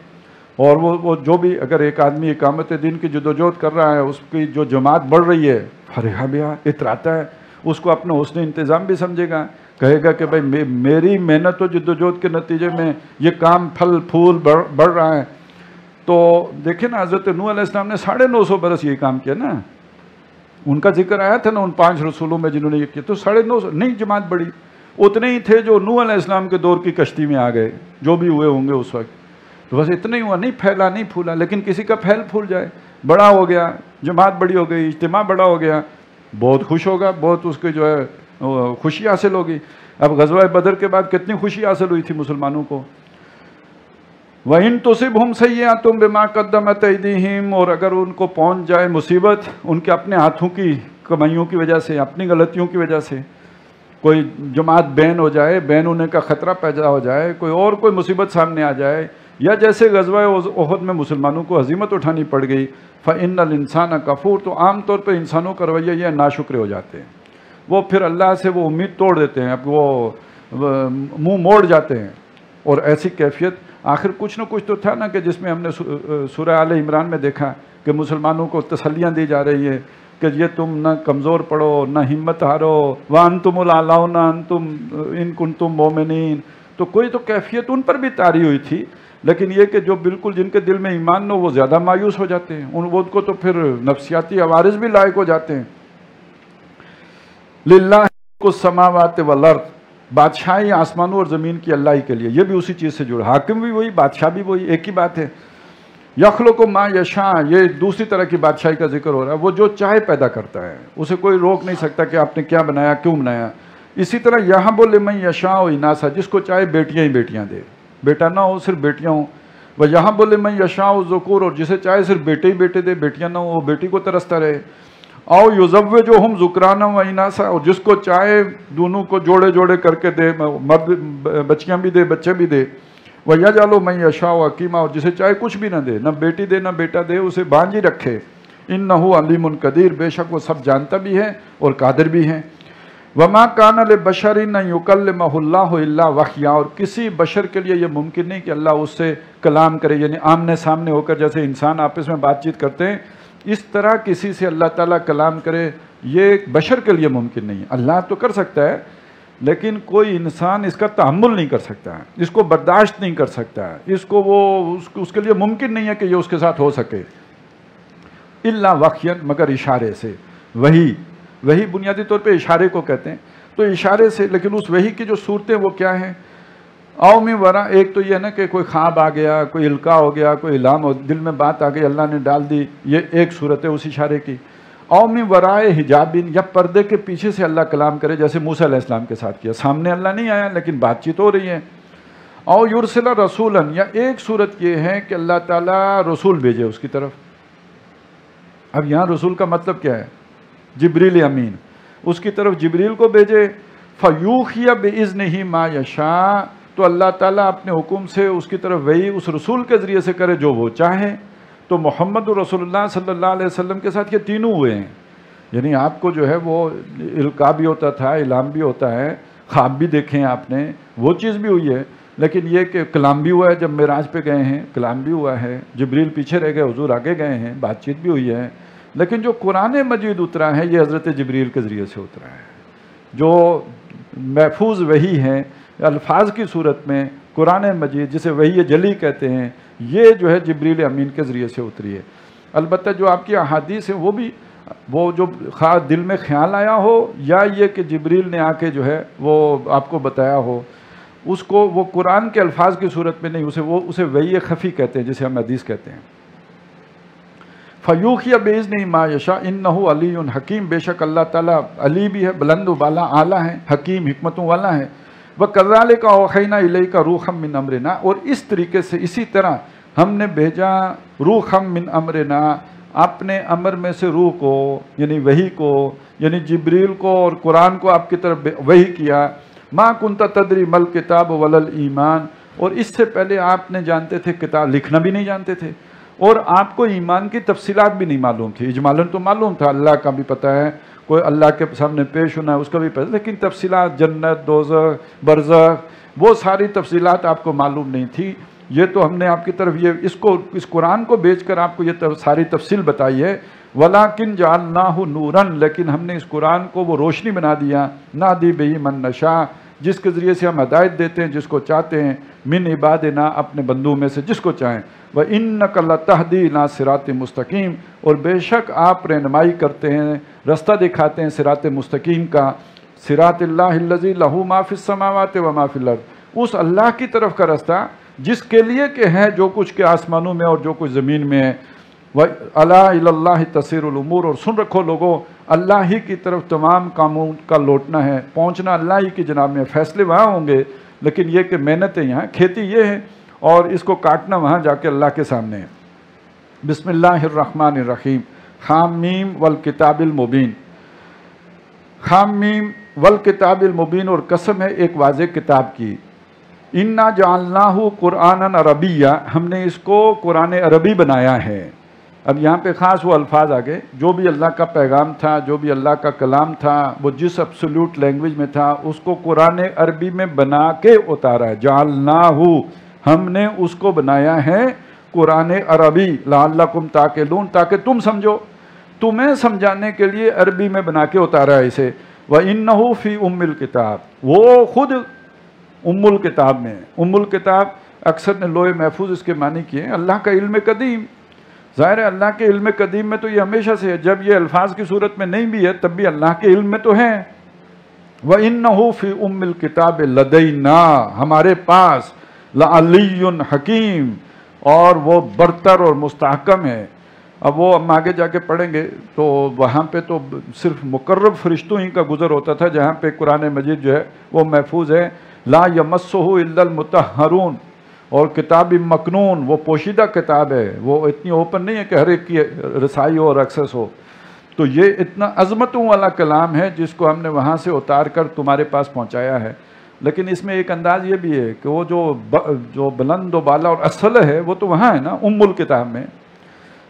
اور وہ جو بھی اگر ایک آدمی اقامت دین کی جدوجہد کر رہا ہے، اس کی جو جماعت بڑھ رہی ہے، فرحہ بہا، اتراتا ہے، اس کو اپنا حسن انتظام بھی سمجھے گا، کہے گا کہ بھائی میری محنت و جدوجہد کے نتیجے میں یہ کام پھل پھول بڑھ رہا ہے۔ تو دیکھیں نا، حضرت نوح علیہ السلام نے 950 برس یہ کام کیا نا، ان کا ذکر آیا تھا نا ان 5 رسولوں میں جنہوں نے یہ کیا، تو 950 نہیں جماعت بڑی، اتنے ہی تھے جو نوح علیہ السلام کے دور کی کشتی میں آ گئے، جو بھی ہوئے ہوں گے اس وقت، تو بس اتنا ہی ہوا، نہیں پھیلا نہیں پھولا۔ لیکن کسی کا پھیل پھول جائے، بڑا ہو گیا، جماعت بڑی ہو گئی، اجتماع بڑا ہو گیا، بہت خوش ہوگا، بہت اس کی جو ہے خوشی حاصل ہوگی۔ اب غزوہ بدر کے بعد کتنی خوشی حاصل ہوئی تھی مسلمانوں کو۔ وَإِن تُصِبْهُمْ سَيِّئَةٌ بِمَا قَدَّمَتْ أَيْدِيهِمْ، اور اگر ان کو پہنچ جائے مصیبت ان کے اپنے ہاتھوں کی کمائیوں کی وجہ سے، اپنی غلطیوں کی وجہ سے، کوئی جماعت بین ہو جائے، بین ہونے کا خطرہ پیدا ہو جائے، کوئی مصیبت سامنے آ جائے، یا جیسے غزوہ احد میں مسلمانوں کو ہزیمت اٹھانی پڑ گئی، فَإِنَّ الْإِنسَانَ كَفُورٌ، تو عام طور پہ انسانوں کا رویہ یہ ناشکرے ہو جاتے ہیں، وہ پھر اللہ سے وہ امید توڑ دیتے ہیں، اب وہ منہ موڑ جاتے ہیں۔ اور ایسی کیفیت آخر کچھ نہ کچھ تو تھا نا، کہ جس میں ہم نے سورہ آل عمران میں دیکھا کہ مسلمانوں کو تسلیاں دی جا رہی ہے کہ یہ تم نہ کمزور پڑو، نہ ہمت ہارو، وَأَنْتُمُ الْأَعْلَوْنَ أَنْتُمْ إِن كُنْتُمْ مُؤْمِنِينَ، تو کوئی تو کیفیت ان پر بھی طاری ہوئی تھی، لیکن یہ کہ جو بالکل جن کے دل میں ایمان نہ، وہ زیادہ مایوس ہو جاتے ہیں، ان کو تو پھر نفسیاتی عوارض بھی لاحق ہو جاتے ہیں۔ لِلَّهِ مُلْكُ السَّمَاوَاتِ وَالْأَرْضِ، بادشاہی آسمانوں اور زمین کی اللہ ہی کے لیے، یہ بھی اسی چیز سے جڑا، حاکم بھی وہی، بادشاہ بھی وہی، ایک ہی بات ہے۔ یخلق ما یشاء، یہ دوسری طرح کی بادشاہی کا ذکر ہو رہا ہے، وہ جو چاہے پیدا کرتا ہے، اسے کوئی روک نہیں سکتا کہ آپ نے کیا بنایا، کیوں بنایا۔ اسی طرح یہب لمن یشاء اناسا، جس کو چاہے بیٹیاں ہی بیٹیاں دے، بیٹا نہ ہو صرف بیٹیاں ہوں۔ ویہب لمن یشاء الذکور، اور جسے چاہے صرف بیٹے ہی بیٹے دے، بیٹیاں نہ ہوں، وہ بیٹی کو ترستا رہے۔ او یزوجہم ذکرانا و اناسا، اور جس کو چاہے دونوں کو جوڑے جوڑے کر کے دے، مرد بچیاں بھی دے، بچے بھی دے۔ وَيَجْعَلُ مَن يَشَاءُ عَقِيمًا، اور جسے چاہے کچھ بھی نہ دے، نہ بیٹی دے نہ بیٹا دے، اسے بانجھی رکھے. إِنَّهُ عَلِيمٌ قدیر، بے شک وہ سب جانتا بھی ہے اور قادر بھی ہے. وَمَا كَانَ لِبَشَرٍ أَن يُكَلِّمَهُ اللَّهُ إِلَّا وَحْيًا، اور کسی بشر کے لیے یہ ممکن نہیں کہ اللہ اس سے کلام کرے، یعنی آمنے سامنے ہو کر جیسے انسان آپس میں بات چیت کرتے ہیں اس طرح کسی سے اللہ تعالیٰ کلام کرے، یہ ایک بشر کے لیے ممکن نہیں ہے. اللہ تو کر سکتا ہے لیکن کوئی انسان اس کا تحمل نہیں کر سکتا ہے، اس کو برداشت نہیں کر سکتا ہے، اس کو اس کے لیے ممکن نہیں ہے کہ یہ اس کے ساتھ ہو سکے. الا وحیا، مگر اشارے سے. وہی بنیادی طور پہ اشارے کو کہتے ہیں، تو اشارے سے. لیکن اس وحی کی جو صورتیں وہ کیا ہیں؟ او من ورا، ایک تو یہ ہے نا کہ کوئی خواب آ گیا، کوئی القاء ہو گیا، کوئی الہام ہو، دل میں بات آ گئی اللہ نے ڈال دی، یہ ایک صورت ہے اس اشارے کی. او من ورائے حجابین، یا پردے کے پیچھے سے اللہ کلام کرے، جیسے موسیٰ علیہ السلام کے ساتھ کیا، سامنے اللہ نہیں آیا لیکن بات چیت ہو رہی ہے. او یرسل رسولا، یا ایک صورت یہ ہے کہ اللہ تعالیٰ رسول بھیجے اس کی طرف. اب یہاں رسول کا مطلب کیا ہے؟ جبریل امین، اس کی طرف جبریل کو بھیجے. فیوحی بإذنہ ما یشاء، تو اللہ تعالیٰ اپنے حکم سے اس کی طرف وہی اس رسول کے ذریعے سے کرے جو وہ چاہے. تو محمد رسول اللہ صلی اللہ علیہ وسلم کے ساتھ یہ تینوں ہوئے ہیں. یعنی آپ کو جو ہے وہ القاء بھی ہوتا تھا، الہام بھی ہوتا ہے، خواب بھی دیکھے ہیں آپ نے، وہ چیز بھی ہوئی ہے. لیکن یہ کہ کلام بھی ہوا ہے، جب معراج پہ گئے ہیں کلام بھی ہوا ہے، جبریل پیچھے رہ گئے، حضور آگے گئے ہیں، بات چیت بھی ہوئی ہے. لیکن جو قرآن مجید اترا ہے یہ حضرت جبریل کے ذریعے سے اترا ہے. جو محفوظ وحی ہے الفاظ کی صورت میں قرآن مجید، جسے وحی جلی کہتے ہیں، یہ جو ہے جبریل امین کے ذریعے سے اتری ہے. البتہ جو آپ کی احادیث ہیں وہ جو دل میں خیال آیا ہو یا یہ کہ جبریل نے آ کے جو ہے وہ آپ کو بتایا ہو، اس کو وہ قرآن کے الفاظ کی صورت میں نہیں، اسے وحی خفی کہتے ہیں، جسے ہم حدیث کہتے ہیں. فیوحی بإذنہ ما یشاء انہ علی حکیم، بے شک اللہ تعالیٰ علی بھی ہے، بلند و بالا اعلیٰ ہے، حکیم حکمتوں والا ہے. وَكَذَلِكَ أَوْحَيْنَا إِلَيْكَ رُوحًا مِّنْ أَمْرِنَا، اور اس طریقے سے اسی طرح ہم نے بھیجا روحًا مِّنْ أَمْرِنَا، اپنے امر میں سے روح کو، یعنی وحی کو، یعنی جبریل کو اور قرآن کو آپ کی طرف وحی کیا. مَا كُنْتَ تَدْرِي مَا الْكِتَابُ وَلَا الْإِيمَانُ، اور اس سے پہلے آپ نے جانتے تھے کتاب لکھنا بھی نہیں جانتے تھے، اور آپ کو ایمان کی تفصیلات بھی نہیں معلوم تھی. اجمالاً تو معلوم تھا، اللہ کا بھی پتہ ہے، کوئی اللہ کے سامنے پیش ہونا ہے اس کا بھی پتہ، لیکن تفصیلات جنت، دوزخ، برزخ، وہ ساری تفصیلات آپ کو معلوم نہیں تھی. یہ تو ہم نے آپ کی طرف اس قرآن کو بھیج کر آپ کو یہ ساری تفصیل بتائی ہے. وَلَٰكِنْ جَعَلْنَاهُ نُورًا، لیکن ہم نے اس قرآن کو وہ روشنی بنا دیا. نَهْدِي بِهِ مَن نَّشَاءُ، جس کے ذریعے سے ہم ہدایت دیتے ہیں جس کو چاہتے ہیں، من عبادنا، اپنے بندوں میں سے جس کو چاہیں. وَإِنَّكَ لَتَهْدِي إِلَىٰ صِرَاطٍ مُسْتَقِيمٍ، اور بے شک آپ رہنمائی کرتے ہیں، رستہ دکھاتے ہیں صراط مستقیم کا. صراط اللہ الذی لہ ما فی السماوات و ما فی الارض، اس اللہ کی طرف کا رستہ جس کے لیے کہ ہے جو کچھ کے آسمانوں میں اور جو کچھ زمین میں ہے. وَأَلَا إِلَى اللَّهِ تَصِيرُ الْأُمُورُ، اور سن رکھو لوگوں، اللہ ہی کی طرف تمام کاموں کا لوٹنا ہے، پہنچنا اللہ ہی کی جناب میں. فیصلے وہاں ہوں گے لیکن یہ کہ محنتیں یہاں، کھیتی یہ ہے اور اس کو کاٹنا وہاں جا کے اللہ کے سامنے ہے. بسم اللہ الرحمن الرحیم. حامیم والکتاب المبین. حامیم والکتاب المبین، اور قسم ہے ایک واضح کتاب کی. انا جعلناہ قرآنا عربیہ، ہم نے اس کو قرآن عربی بنایا ہے. اب یہاں پہ خاص وہ الفاظ آگے، جو بھی اللہ کا پیغام تھا، جو بھی اللہ کا کلام تھا، وہ جس ایبسولوٹ لینگویج میں تھا اس کو قرآن عربی میں بنا کے اتارا ہے. جعلناہ، ہم نے اس کو بنایا ہے قرآن عربی. لعلکم تعقلون، تاکہ تم سمجھو، تمہیں سمجھانے کے لیے عربی میں بنا کے اتارا ہے اسے. وَإِنَّهُ فِي أُمِّ الْكِتَابِ، وہ خود ام الکتاب میں. ام الکتاب اکثر نے لوح محفوظ اس کے معنی کیے ہیں، اللہ کا علم قدیم. ظاہر ہے اللہ کے علم قدیم میں تو یہ ہمیشہ سے ہے، جب یہ الفاظ کی صورت میں نہیں بھی ہے تب بھی اللہ کے علم میں تو ہے. وَإِنَّهُ فِي أُمِّ الْكِتَابِ لَدَيْنَا، ہمارے پاس، لَعَلِيٌّ حَكِيمٌ، اور وہ برتر اور مستحکم ہے. اب وہ ہم آگے جا کے پڑھیں گے تو وہاں پہ تو صرف مقرب فرشتوں ہی کا گزر ہوتا تھا، جہاں پہ قرآن مجید جو ہے وہ محفوظ ہے. لا یمسہ الا المطہرون، اور کتاب مکنون، وہ پوشیدہ کتاب ہے، وہ اتنی اوپن نہیں ہے کہ ہر ایک کی رسائی ہو اور ایکسس ہو. تو یہ اتنا عظمتوں والا کلام ہے جس کو ہم نے وہاں سے اتار کر تمہارے پاس پہنچایا ہے. لیکن اس میں ایک انداز یہ بھی ہے کہ وہ جو بلند و بالا اور اصل ہے وہ تو وہاں ہے نا الکتاب میں.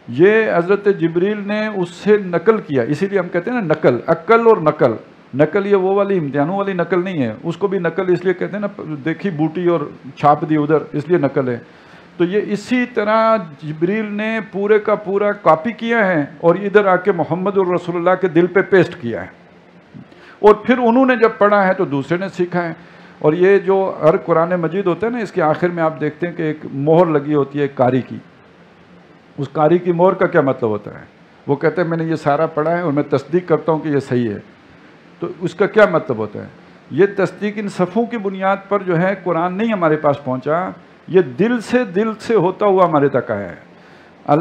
یہ حضرت جبریل نے اس سے نقل کیا، اسی لیے ہم کہتے ہیں نا نقل، عقل اور نقل. نقل یہ وہ والی امتحانوں والی نقل نہیں ہے، اس کو بھی نقل اس لیے کہتے ہیں نا، دیکھی بوٹی اور چھاپ دی ادھر، اس لیے نقل ہے. تو یہ اسی طرح جبریل نے پورے کا پورا کاپی کیا ہے اور ادھر آ کے محمد الرسول اللہ کے دل پہ پیسٹ کیا ہے، اور پھر انہوں نے جب پڑھا ہے تو دوسرے نے سیکھا ہے. اور یہ جو ہر قرآن مجید ہوتا ہے نا، اس کے آخر میں آپ دیکھتے ہیں کہ ایک مہر لگی ہوتی ہے قاری کی. اس قاری کی مہر کا کیا مطلب ہوتا ہے؟ وہ کہتے ہیں میں نے یہ سارا پڑھا ہے اور میں تصدیق کرتا ہوں کہ یہ صحیح ہے. تو اس کا کیا مطلب ہوتا ہے؟ یہ تصدیق ان صفوں کی بنیاد پر جو ہے قرآن نہیں ہمارے پاس پہنچا، یہ دل سے ہوتا ہوا ہمارے تک آیا ہے.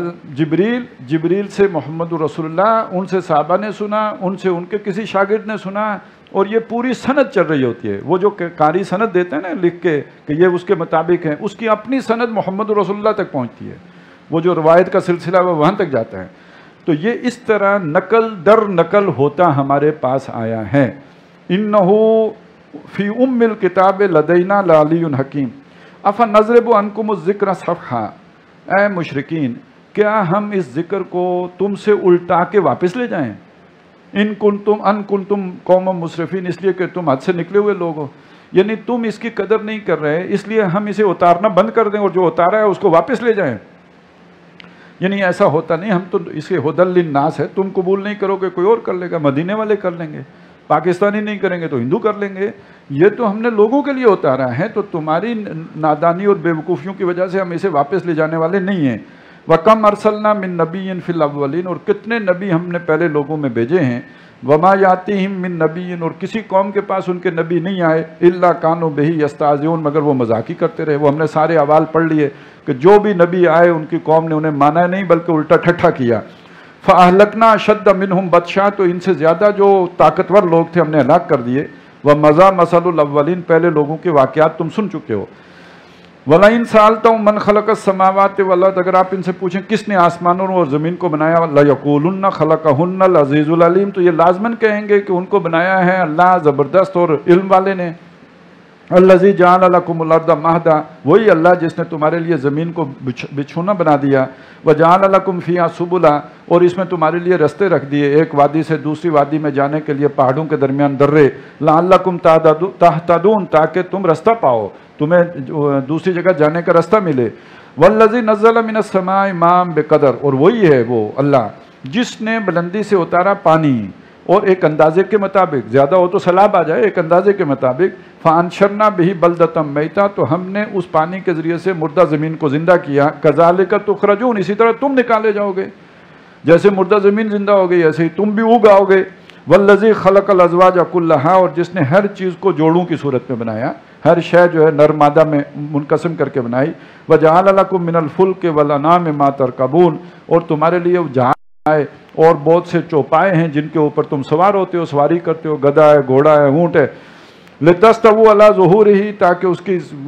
جبریل سے محمد رسول اللہ، ان سے صحابہ نے سنا، ان سے ان کے کسی شاگرد نے سنا، اور یہ پوری سند چل رہی ہوتی ہے. وہ جو قاری سند دیتے ہیں نا لکھ کے کہ یہ اس کے مطابق ہے، اس کی اپنی سند محمد رسول اللہ تک پہنچتی ہے. وہ جو روایت کا سلسلہ وہ وہاں تک جاتا ہے. تو یہ اس طرح نقل در نقل ہوتا ہمارے پاس آیا ہے. انہو فی الکتاب لدینا لعلی حکیم افنضرب عنکم الذکر صفحا. اے مشرکین، کیا ہم اس ذکر کو تم سے الٹا کے واپس لے جائیں؟ ان کنتم قوم مسرفین، اس لیے کہ تم حد سے نکلے ہوئے لوگ ہو. یعنی تم اس کی قدر نہیں کر رہے، اس لیے ہم اسے اتارنا بند کر دیں اور جو اتارا ہے اس کو واپس لے جائیں. یعنی ایسا ہوتا نہیں، ہم تو اس کے ہدی للناس ہے، تم قبول نہیں کرو گے کوئی اور کر لے گا، مدینے والے کر لیں گے، پاکستانی نہیں کریں گے تو ہندو کر لیں گے. یہ تو ہم نے لوگوں کے لیے اتارا ہے، تو تمہاری نادانی اور بے وقوفیوں کی وجہ سے ہم اسے واپس لے جانے والے نہیں ہیں. وَكَمْ أَرْسَلْنَا مِن نَبِيٍّ فِي الْأَوَّلِينَ، اور کتنے نبی ہم نے پہلے لوگوں میں بھیجے ہیں. وَمَا يَأْتِيهِم مِّن نَبِيٍّ، اور کسی قوم کے پاس ان کے نبی نہیں آئے إِلَّا كَانُوا بِهِ يَسْتَهْزِئُونَ، مگر وہ مذاق ہی کرتے رہے. وہ ہم نے سارے احوال پڑھ لیے کہ جو بھی نبی آئے ان کی قوم نے انہیں مانا نہیں بلکہ الٹا ٹھٹھا کیا. فَأَهْلَكْنَا أَشَدَّ مِنْهُمْ بَطْشًا، تو ان سے زیادہ جو طاقتور لوگ تھے ہم نے ہلاک کر دیے. وَمَضَىٰ مَثَلُ الْأَوَّلِينَ، پہلے لوگوں کے واقعات تم سن چکے ہو. وَلَئِن سَأَلْتَهُم مَّنْ خَلَقَ السَّمَاوَاتِ وَالْأَرْضَ، اگر آپ ان سے پوچھیں کس نے آسمانوں اور زمین کو بنایا، لَيَقُولُنَّ خَلَقَهُنَّ الْعَزِيزُ الْعَلِيمُ، تو یہ لازماً کہیں گے کہ ان کو بنایا ہے اللہ زبردست اور علم والے نے. الَّذِي جَعَلَ لَكُمُ الْأَرْضَ مَهْدًا، وہی اللہ جس نے تمہارے لیے زمین کو بچھونا بنا دیا. وَجَعَلَ لَكُمْ فِيهَا سُبُلًا، اور اس میں تمہارے لیے رستے رکھ دیے، ایک وادی سے دوسری وادی میں جانے کے لیے پہاڑوں کے درمیان درے. لَعَلَّكُمْ تَهْتَدُونَ، تاکہ تم رستہ پاؤ، تمہیں دوسری جگہ جانے کا رستہ ملے. وَالَّذِي نَزَّلَ مِنَ السَّمَاءِ مَاءً بِقَدَرٍ، اور وہی ہے وہ اللہ جس نے بلندی سے اتارا پانی اور ایک اندازے کے مطابق، زیادہ ہو تو سیلاب آ جائے، ایک اندازے کے مطابق. فَأَنشَرْنَا بِهِ بَلْدَةً مَيْتًا، تو ہم نے اس پانی کے ذریعے سے مردہ زمین کو زندہ کیا. كَذَلِكَ تُخْرَجُونَ، اسی طرح تم نکالے جاؤ گے، جیسے مردہ زمین زندہ ہو گئی ایسے ہی تم بھی اگاؤ گے. وَالَّذِي خَلَقَ الْأَزْوَاجَ كُلَّهَا، اور جس نے ہر چیز کو جوڑوں کی صورت میں بنایا، ہر شے جو ہے نر مادہ میں منقسم کر کے بنائی. وَجَعَلَ لَكُم مِّنَ الْفُلْكِ وَالْأَنْعَامِ مَا تَرْكَبُونَ، اور تمہارے لیے جہاز ہے اور بہت سے چوپائے ہیں جن کے اوپر تم سوار ہوتے ہو، سواری کرتے ہو، گدھا ہے، گھوڑا ہے، اونٹ ہے. لِتَسْتَوُوا عَلَىٰ ظُهُورِهِ، تاکہ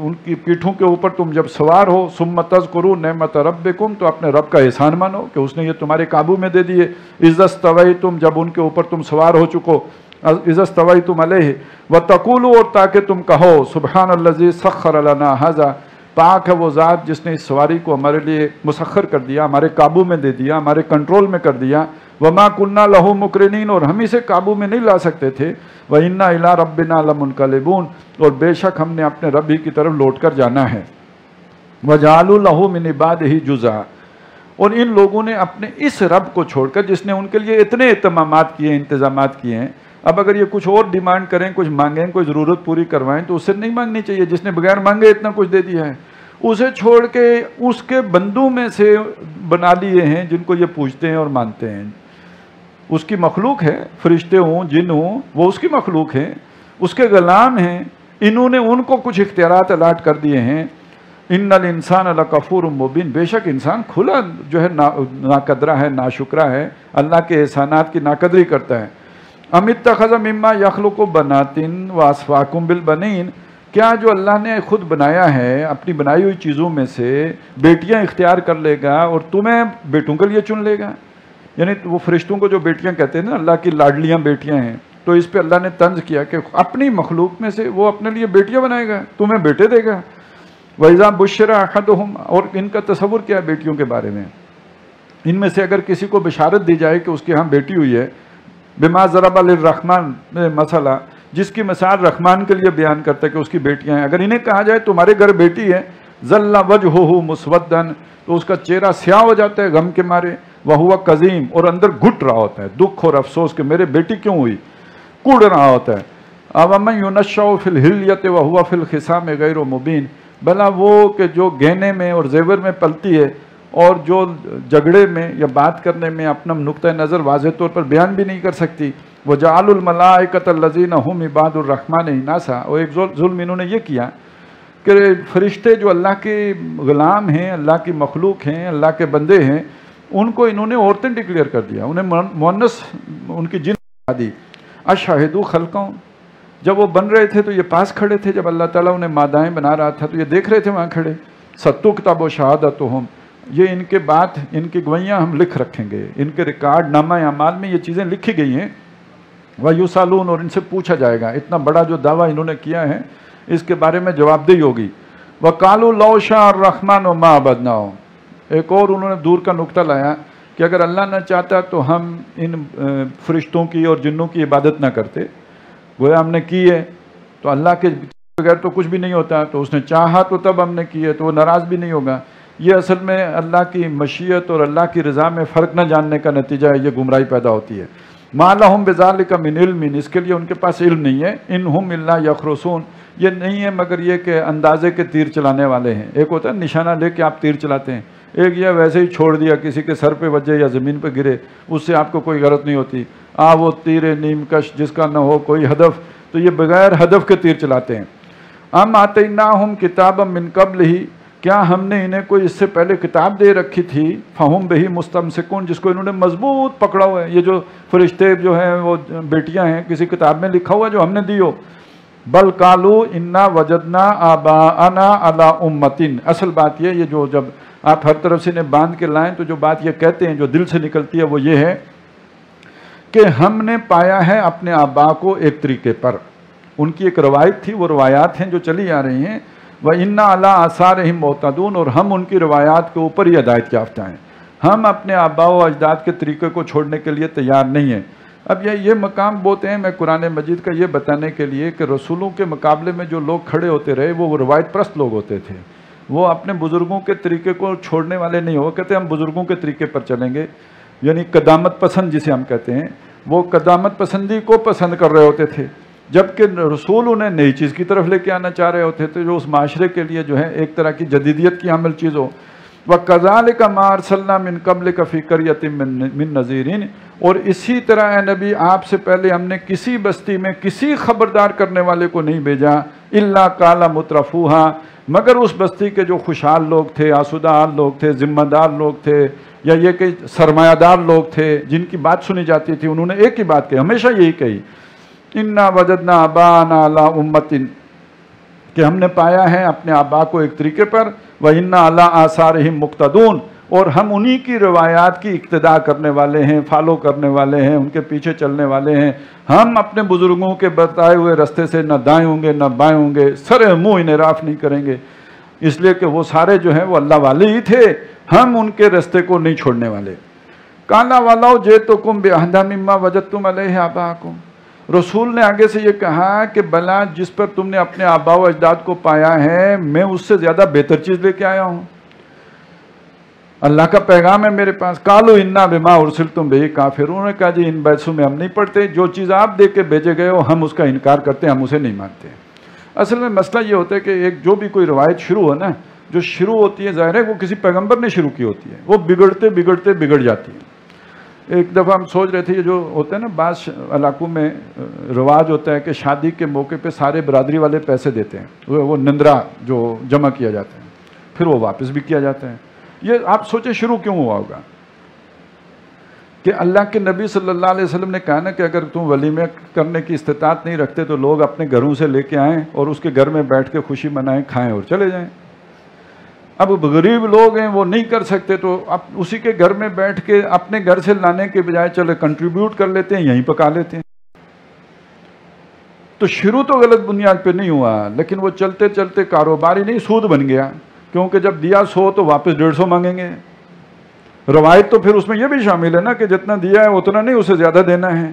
ان کی پیٹھوں کے اوپر تم جب سوار ہو. ثُمَّ تَذْكُرُوا نِعْمَةَ رَبِّكُمْ، تو اپنے رب کا احسان مانو کہ اس نے یہ تمہارے قابو میں دے دیے. اِذَا اسْتَوَيْتُمْ، جب ان کے اوپر تم سوار ہو چکو. اِذَا اسْتَوَيْتُمْ عَلَيْهِ وَتَقُولُوا، اور تاکہ تم کہو سبحان الذی سخر لنا ھذا، پاک ہے وہ ذات جس نے اس سواری کو ہمارے لیے مسخر کر دیا، ہمارے قابو میں دے دیا، ہمارے کنٹرول میں کر دیا. وما كنا له مقرنین، اور ہم اسے قابو میں نہیں لا سکتے تھے. وَإِنَّا إِلَىٰ رَبِّنَا لَمُنْقَلِبُونَ، اور بے شک ہم نے اپنے رب ہی کی طرف لوٹ کر جانا ہے. وَجَعَلُوا لَهُ مِنْ عِبَادِهِ جُزْءًا، اور ان لوگوں نے اپنے اس رب کو چھوڑ کر جس نے ان کے لیے اتنے اہتمامات کیے، انتظامات کیے ہیں، اب اگر یہ کچھ اور ڈیمانڈ کریں، کچھ مانگیں، کوئی ضرورت پوری کروائیں تو اس سے نہیں مانگنی چاہیے. جس نے بغیر مانگے اتنا کچھ دے دیا ہے، اسے چھوڑ کے اس کے بندوں میں سے بنا لیے ہیں جن کو یہ پوجتے ہیں اور مانتے ہیں. اس کی مخلوق ہے، فرشتے ہوں، جن ہوں، وہ اس کی مخلوق ہیں، اس کے غلام ہیں. انہوں نے ان کو کچھ اختیارات الاٹ کر دیے ہیں. ان الانسان لکفور مبین، بے شک انسان کھلا جو ہے ناقدرہ ہے، ناشکرہ ہے، اللہ کے احسانات کی ناقدری کرتا ہے. ام اتخذ مما یخلق بنات واصفاکم بالبنین، کیا جو اللہ نے خود بنایا ہے اپنی بنائی ہوئی چیزوں میں سے بیٹیاں اختیار کر لے گا اور تمہیں بیٹوں کے لیے چن لے گا؟ یعنی وہ فرشتوں کو جو بیٹیاں کہتے ہیں نا، اللہ کی لاڈلیاں بیٹیاں ہیں، تو اس پہ اللہ نے طنز کیا کہ اپنی مخلوق میں سے وہ اپنے لیے بیٹیاں بنائے گا، تمہیں بیٹے دے گا. وَإِذَا بُشِّرَ أَحَدُهُمْ، اور ان کا تصور کیا ہے بیٹیوں کے بارے میں، ان میں سے اگر کسی کو بشارت دی جائے کہ اس کے ہاں بیٹی ہوئی ہے، بِمَا ضَرَبَ لِلرَّحْمَنِ مثلا، جس کی مثال رحمان کے لیے بیان کرتا ہے کہ اس کی بیٹیاں ہیں، اگر انہیں کہا جائے تمہارے گھر بیٹی ہے، ظَلَّ وَجْهُهُ مُسْوَدًّا، تو اس کا چہرہ سیاہ ہو جاتا ہے غم کے مارے، وَهُوَ كَظِيمٌ، اور اندر گھٹ رہا ہوتا ہے دکھ اور افسوس کہ میرے بیٹی کیوں ہوئی، کوڑ رہا ہوتا ہے. أَوَمَنْ يُنَشَّأُ فِي الْحِلْيَةِ وَهُوَ فِي الْخِصَامِ غَيْرُ مُبِينٍ، بھلا وہ کہ جو گہنے میں اور زیور میں پلتی ہے اور جو جھگڑے میں یا بات کرنے میں اپنا نقطہ نظر واضح طور پر بیان بھی نہیں کر سکتی. وَجَعَلُوا الْمَلَائِكَةَ الَّذِينَ هُمْ عِبَادُ الرَّحْمَنِ إِنَاثًا، اور ایک ظلم انہوں نے یہ کیا کہ فرشتے جو اللہ کے غلام ہیں، اللہ کی مخلوق ہیں، اللہ کے بندے ہیں، ان کو انہوں نے عورتیں ڈکلیئر کر دیا، انہیں مؤنث ان کی جن بنا دی. اشہدوا خلقہم، جب وہ بن رہے تھے تو یہ پاس کھڑے تھے، جب اللہ تعالیٰ انہیں مادائیں بنا رہا تھا تو یہ دیکھ رہے تھے وہاں کھڑے. ستکتب شہادتہم، یہ ان کے بات، ان کی گوئیاں ہم لکھ رکھیں گے، ان کے ریکارڈ نامہ اعمال میں یہ چیزیں لکھی گئی ہیں. وَيُسَأَلُونَ، اور ان سے پوچھا جائے گا، اتنا بڑا جو دعویٰ انہوں نے کیا ہے اس کے بارے میں جواب دہی ہوگی. وَقَالُوا لَوْ شَاءَ الرَّحْمَنُ مَا عَبَدْنَاهُمْ، ایک اور انہوں نے دور کا نقطہ لایا کہ اگر اللہ نہ چاہتا تو ہم ان فرشتوں کی اور جنوں کی عبادت نہ کرتے، گویا ہم نے کی ہے تو اللہ کے بغیر تو کچھ بھی نہیں ہوتا، تو اس نے چاہا تو تب ہم نے کی ہے تو وہ ناراض بھی نہیں ہوگا. یہ اصل میں اللہ کی مشیت اور اللہ کی رضا میں فرق نہ جاننے کا نتیجہ ہے، یہ گمراہی پیدا ہوتی ہے. مَا لَهُمْ بِذَلِكَ مِنْ عِلْمٍ، اس کے لیے ان کے پاس علم نہیں ہے. إِنْ هُمْ إِلَّا يَخْرُصُونَ، یہ نہیں ہے مگر یہ کہ اندازے کے تیر چلانے والے ہیں. ایک ہوتا ہے نشانہ لے کے آپ تیر چلاتے ہیں، ایک یہ ویسے ہی چھوڑ دیا، کسی کے سر پہ بجے یا زمین پہ گرے، اس سے آپ کو کوئی غرض نہیں ہوتی. وہ تیر نیم کش جس کا نہ ہو کوئی ہدف، تو یہ بغیر ہدف کے تیر چلاتے ہیں. ام آتیناہم کتابا من قبلہ، کیا ہم نے انہیں کوئی اس سے پہلے کتاب دے رکھی تھی، فہم بہی مستمسکون، جس کو انہوں نے مضبوط پکڑا ہوا ہے. یہ جو فرشتے جو ہیں وہ بیٹیاں ہیں، کسی کتاب میں لکھا ہوا جو ہم نے دی ہو. بل قالوا انا وجدنا آباءنا علی امتن، اصل بات یہ جو جب آپ ہر طرف سے انہیں باندھ کے لائیں تو جو بات یہ کہتے ہیں جو دل سے نکلتی ہے وہ یہ ہے کہ ہم نے پایا ہے اپنے آبا کو ایک طریقے پر. ان کی ایک روایت تھی، وہ روایات ہیں جو چلی آ رہی ہیں. وَإِنَّا عَلَىٰ آثَارِهِمْ مُهْتَدُونَ، اور ہم ان کی روایات کے اوپر ہی ہدایت یافتہ ہیں. ہم اپنے آبا و اجداد کے طریقے کو چھوڑنے کے لیے تیار نہیں ہیں. اب یہ مقام بہت ہیں، میں قرآن مجید کا یہ بتانے کے لیے کہ رسولوں کے مقابلے میں جو لوگ کھڑے ہوتے رہے وہ روایت پرست لوگ ہوتے تھے. وہ اپنے بزرگوں کے طریقے کو چھوڑنے والے نہیں ہو، کہتے ہم بزرگوں کے طریقے پر چلیں گے، یعنی قدامت پسند جسے ہم کہتے ہیں. وہ قدامت پسندی کو پسند کر رہے ہوتے تھے، جبکہ رسول انہیں نئی چیز کی طرف لے کے آنا چاہ رہے ہوتے تھے جو اس معاشرے کے لیے جو ہے ایک طرح کی جدیدیت کی عمل چیز ہو. وَكَذَلِكَ مَا أَرْسَلْنَا مِن قَبْلِكَ فِي قَرْيَةٍ مِّن نَذِيرٍ، اور اسی طرح اے نبی آپ سے پہلے ہم نے کسی بستی میں کسی خبردار کرنے والے کو نہیں بھیجا، إِلَّا قَالَ مُتْرَفُوهَا، مگر اس بستی کے جو خوشحال لوگ تھے، آسودہ حال لوگ تھے، ذمہ دار لوگ تھے، یا یہ کہ سرمایہ دار لوگ تھے جن کی بات سنی جاتی تھی، انہوں نے ایک ہی بات کہی، ہمیشہ یہی کہی، اِنَّا وَجَدْنَا آبَاءَنَا عَلَىٰ أُمَّةٍ، کہ ہم نے پایا ہے اپنے آبا کو ایک طریقے پر. وَإِنَّا عَلَىٰ آثَارِهِمْ مُقْتَدُونَ، اور ہم انہی کی روایات کی اقتداء کرنے والے ہیں، فالو کرنے والے ہیں، ان کے پیچھے چلنے والے ہیں. ہم اپنے بزرگوں کے بتائے ہوئے رستے سے نہ دائیں ہوں گے نہ بائیں ہوں گے، سر منہ انحراف نہیں کریں گے، اس لیے کہ وہ سارے جو ہیں وہ اللہ والے ہی تھے، ہم ان کے رستے کو نہیں چھوڑنے والے. قَالَ وَلَوْ جِئْتُكُمْ بِأَحْسَنَ مِمَّا وَجَدتُّمْ عَلَيْهِ آبَاءَكُمْ، رسول نے آگے سے یہ کہا کہ بلا جس پر تم نے اپنے آبا و اجداد کو پایا ہے میں اس سے زیادہ بہتر چیز لے کے آیا ہوں، اللہ کا پیغام ہے میرے پاس. قَالُوا إِنَّا بِمَا أُرْسِلْتُمْ بِهِ كَافِرُونَ، انہوں نے کہا جی ان بحثوں میں ہم نہیں پڑھتے، جو چیز آپ دے کے بھیجے گئے ہو ہم اس کا انکار کرتے ہیں، ہم اسے نہیں مانتے. اصل میں مسئلہ یہ ہوتا ہے کہ ایک جو بھی کوئی روایت شروع ہو نا، جو شروع ہوتی ہے ظاہر ہے وہ کسی پیغمبر نے شروع کی ہوتی ہے، وہ بگڑتے بگڑتے بگڑ جاتی ہے. ایک دفعہ ہم سوچ رہے تھے یہ جو ہوتا ہے نا بعض علاقوں میں رواج ہوتا ہے کہ شادی کے موقع پہ سارے برادری والے پیسے دیتے ہیں، وہ نندرا جو جمع کیا جاتا ہے پھر وہ واپس بھی کیا جاتا ہے. یہ آپ سوچیں شروع کیوں ہوا ہوگا کہ اللہ کے نبی صلی اللہ علیہ وسلم نے کہا نا کہ اگر تم ولیمے کرنے کی استطاعت نہیں رکھتے تو لوگ اپنے گھروں سے لے کے آئیں اور اس کے گھر میں بیٹھ کے خوشی منائیں، کھائیں اور چلے جائیں. اب غریب لوگ ہیں وہ نہیں کر سکتے تو اب اسی کے گھر میں بیٹھ کے اپنے گھر سے لانے کے بجائے چلے کنٹریبیوٹ کر لیتے ہیں، یہیں پکا لیتے ہیں. تو شروع تو غلط بنیاد پہ نہیں ہوا، لیکن وہ چلتے چلتے کاروباری نہیں سود بن گیا، کیونکہ جب دیا 100 تو واپس 150 مانگیں گے۔ روایت تو پھر اس میں یہ بھی شامل ہے نا کہ جتنا دیا ہے اتنا نہیں، اسے زیادہ دینا ہے۔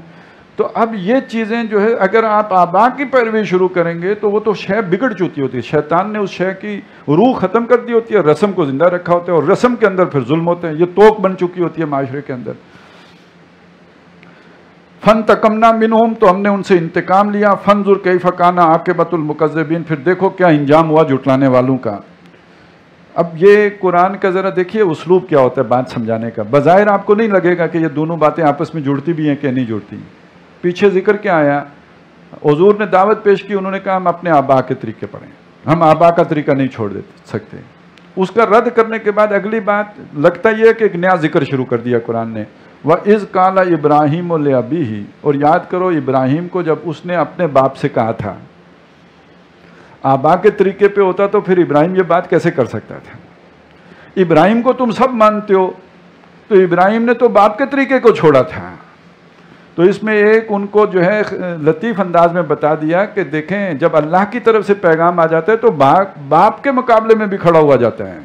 تو اب یہ چیزیں جو ہے اگر آپ آبا کی پیروی شروع کریں گے تو وہ تو شے بگڑ چکی ہوتی ہے، شیطان نے اس شے کی روح ختم کر دی ہوتی ہے، رسم کو زندہ رکھا ہوتا ہے، اور رسم کے اندر پھر ظلم ہوتے ہیں، یہ توق بن چکی ہوتی ہے معاشرے کے اندر۔ فَانْتَقَمْنَا مِنْهُمْ، تو ہم نے ان سے انتقام لیا، فَانْظُرْ كَيْفَ كَانَ عَاقِبَةُ الْمُكَذِّبِينَ، پھر دیکھو کیا انجام ہوا جھٹلانے والوں کا۔ اب یہ قرآن کا ذرا دیکھیے اسلوب کیا ہوتا ہے بات سمجھانے کا۔ بظاہر آپ کو نہیں لگے گا کہ یہ دونوں باتیں آپس میں جڑتی بھی ہیں کہ نہیں جڑتی۔ پیچھے ذکر کیا آیا، حضور نے دعوت پیش کی، انہوں نے کہا ہم اپنے آبا کے طریقے پڑھیں، ہم آبا کا طریقہ نہیں چھوڑ سکتے۔ اس کا رد کرنے کے بعد اگلی بات لگتا یہ ہے کہ ایک نیا ذکر شروع کر دیا قرآن نے، وَإِذْ قَالَ إِبْرَاهِيمُ لِأَبِيهِ، اور یاد کرو ابراہیم کو جب اس نے اپنے باپ سے کہا تھا۔ آبا کے طریقے پہ ہوتا تو پھر ابراہیم یہ بات کیسے کر سکتا تھا؟ ابراہیم کو تم سب مانتے ہو، تو ابراہیم نے تو باپ کے طریقے کو چھوڑا تھا۔ تو اس میں ایک ان کو جو ہے لطیف انداز میں بتا دیا کہ دیکھیں جب اللہ کی طرف سے پیغام آ جاتا ہے تو باپ کے مقابلے میں بھی کھڑا ہوا جاتا ہے۔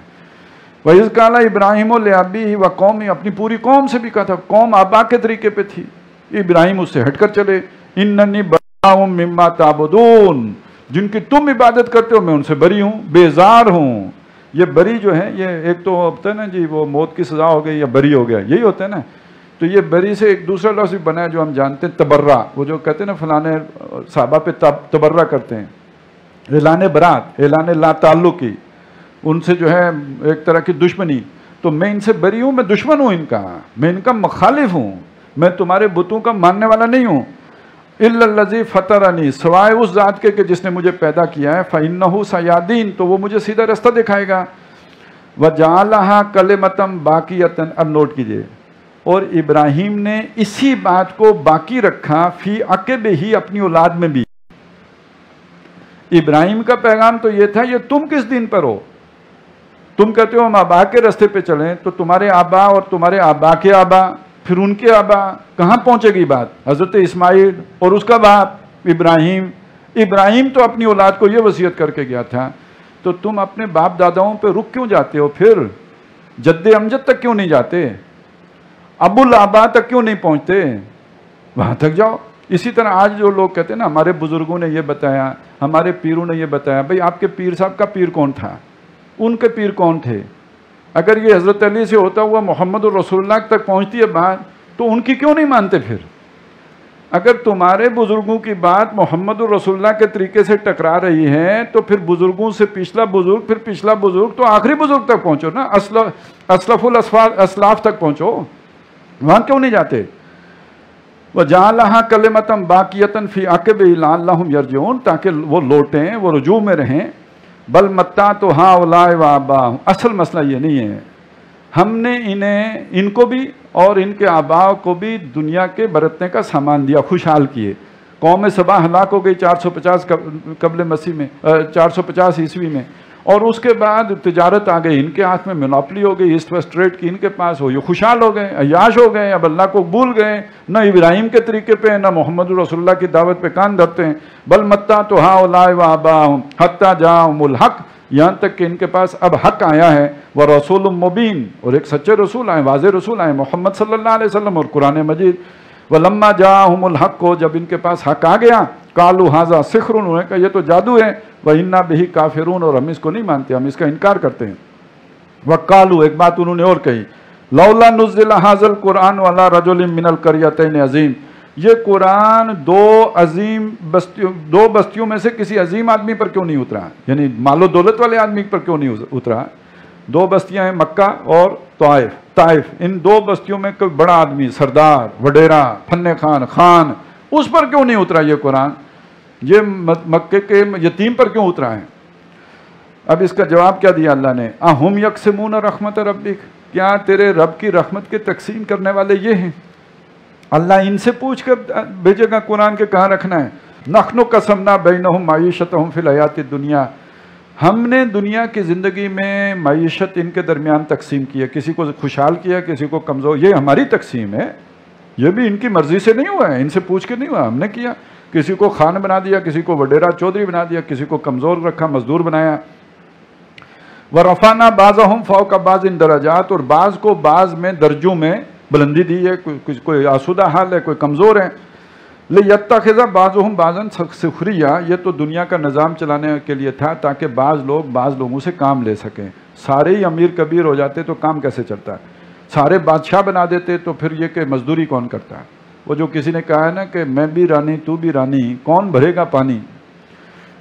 وَإِذْ قَالَ إِبْرَاهِيمُ لِأَبِيهِ وَقَوْمِهِ، اپنی پوری قوم سے بھی کہا تھا، قوم آبا کے طریقے پہ تھی، ابراہیم اس سے ہٹ کر چلے، إِنَّنِي بَرِيءٌ مِّمَّا تَعْبُدُونَ، جن کی تم عبادت کرتے ہو میں ان سے بری ہوں، بیزار ہوں۔ یہ بری جو ہے یہ ایک تو ہوتا ہے نا جی وہ موت کی سزا ہو گئی یا بری ہو گیا، یہی ہوتا ہے نا۔ تو یہ بری سے ایک دوسرا لفظ بھی بنا ہے جو ہم جانتے ہیں، تبرہ، وہ جو کہتے ہیں نا فلانے صحابہ پہ تبرہ کرتے ہیں، اعلان برات، اعلان لا تعلقی، ان سے جو ہے ایک طرح کی دشمنی۔ تو میں ان سے بری ہوں، میں دشمن ہوں ان کا، میں ان کا مخالف ہوں، میں تمہارے بتوں کا ماننے والا نہیں ہوں۔ الا الذی فطرنی، سوائے اس ذات کے کہ جس نے مجھے پیدا کیا ہے، فإنہ سیہدین، تو وہ مجھے سیدھا رستہ دکھائے گا۔ وجعلھا کلمۃ باقیۃ، اب نوٹ کیجئے، اور ابراہیم نے اسی بات کو باقی رکھا فی عقبہ، اپنی اولاد میں بھی۔ ابراہیم کا پیغام تو یہ تھا یہ تم کس دین پر ہو؟ تم کہتے ہو ہم آبا کے راستے پہ چلیں، تو تمہارے آبا اور تمہارے آبا کے آبا، پھر ان کے آبا، کہاں پہنچے گی بات؟ حضرت اسماعیل اور اس کا باپ ابراہیم۔ ابراہیم تو اپنی اولاد کو یہ وصیت کر کے گیا تھا، تو تم اپنے باپ داداؤں پہ رک کیوں جاتے ہو؟ پھر جد امجد تک کیوں نہیں جاتے؟ ابو الآبا تک کیوں نہیں پہنچتے؟ وہاں تک جاؤ۔ اسی طرح آج جو لوگ کہتے ہیں نا ہمارے بزرگوں نے یہ بتایا، ہمارے پیروں نے یہ بتایا، بھئی آپ کے پیر صاحب کا پیر کون تھا؟ ان کے پیر کون تھے؟ اگر یہ حضرت علی سے ہوتا ہوا محمد الرسول اللہ تک پہنچتی ہے بات، تو ان کی کیوں نہیں مانتے پھر؟ اگر تمہارے بزرگوں کی بات محمد الرسول اللہ کے طریقے سے ٹکرا رہی ہے تو پھر بزرگوں سے پچھلا بزرگ، پھر پچھلا بزرگ، تو آخری بزرگ تک پہنچو نا، اسلف الاسلاف تک پہنچو، وہاں کیوں نہیں جاتے؟ وَجَعَلَهَا كَلِمَةً بَاقِيَةً فِي عَقِبِهِ لَعَلَّهُمْ يَرْجِعُونَ، تاکہ وہ لوٹیں، وہ رجوع میں رہیں۔ بل متعت هؤلاء وآباءهم، اصل مسئلہ یہ نہیں ہے، ہم نے ان کو بھی اور ان کے آباء کو بھی دنیا کے برتنے کا سامان دیا، خوشحال کیے۔ قوم سبا ہلاک ہو گئی 450 قبل مسیح میں، 450 عیسوی میں، اور اس کے بعد تجارت آ گئی ان کے ہاتھ میں، مونوپلی ہو گئی ایسٹ ویسٹ ٹریڈ کی ان کے پاس، ہو یہ خوشحال ہو گئے، عیاش ہو گئے، اب اللہ کو بھول گئے، نہ ابراہیم کے طریقے پہ نہ محمد رسول اللہ کی دعوت پہ کان دھرتے ہیں۔ بل متعت هؤلاء وآباءهم حتى جاءهم الحق، یہاں تک کہ ان کے پاس اب حق آیا ہے، ورسول مبین، اور ایک سچے رسول آئے، واضح رسول آئے، محمد صلی اللہ علیہ وسلم اور قرآن مجید۔ ولما جاءهم الحق، کو جب ان کے پاس حق آ گیا، قالوا هذا سحر، انہوں نے کہا یہ تو جادو ہے، وَإِنَّا بِهِ كَافِرُونَ، اور ہم اس کو نہیں مانتے، ہم اس کا انکار کرتے ہیں۔ وقالوا، ایک بات انہوں نے اور کہی، لولا نزل هذا القرآن على رجل من القريتين عظیم، یہ قرآن دو بستیوں میں سے کسی عظیم آدمی پر کیوں نہیں اترا؟ یعنی مال و دولت والے آدمی پر کیوں نہیں اترا؟ دو بستیاں ہیں مکہ اور طائف، ان دو بستیوں میں کوئی بڑا آدمی، سردار، وڈیرا، فن خان، اس پر کیوں نہیں اترا یہ قرآن؟ یہ مکے کے یتیم پر کیوں اترا ہے؟ اب اس کا جواب کیا دیا اللہ نے، اہم یقسمون رحمت ربک، کیا تیرے رب کی رحمت کے تقسیم کرنے والے یہ ہیں؟ اللہ ان سے پوچھ کر بھیجے گا قرآن کے کہاں رکھنا ہے؟ نحن قسمنا بینہم معیشتہم فی الحیات الدنیا، ہم نے دنیا کی زندگی میں معیشت ان کے درمیان تقسیم کی ہے، کسی کو خوشحال کیا، کسی کو کمزور، یہ ہماری تقسیم ہے، یہ بھی ان کی مرضی سے نہیں ہوا ہے، ان سے پوچھ کے نہیں ہوا، ہم نے کیا۔ کسی کو خان بنا دیا، کسی کو وڈیرا چودھری بنا دیا، کسی کو کمزور رکھا، مزدور بنایا. وَرَفَعْنَا بَعْضَهُمْ فَوْقَ بَعْضٍ دَرَجَاتٍ، اور بعض کو بعض میں درجوں میں بلندی دی ہے. کوئی آسودہ حال ہے، کوئی کمزور ہے. لِيَتَّخِذَ بَعْضُهُمْ بَعْضًا سُخْرِيًّا، یہ تو دنیا کا نظام چلانے کے لیے تھا تاکہ بعض لوگ بعض لوگوں سے کام لے سکیں. سارے ہی امیر کبیر ہو جاتے تو کام کیسے چلتا ہے؟ سارے بادشاہ بنا دیتے تو پھر یہ کہ مزدوری کون کرتا ہے؟ وہ جو کسی نے کہا ہے نا کہ میں بھی رانی تو بھی رانی، کون بھرے گا پانی؟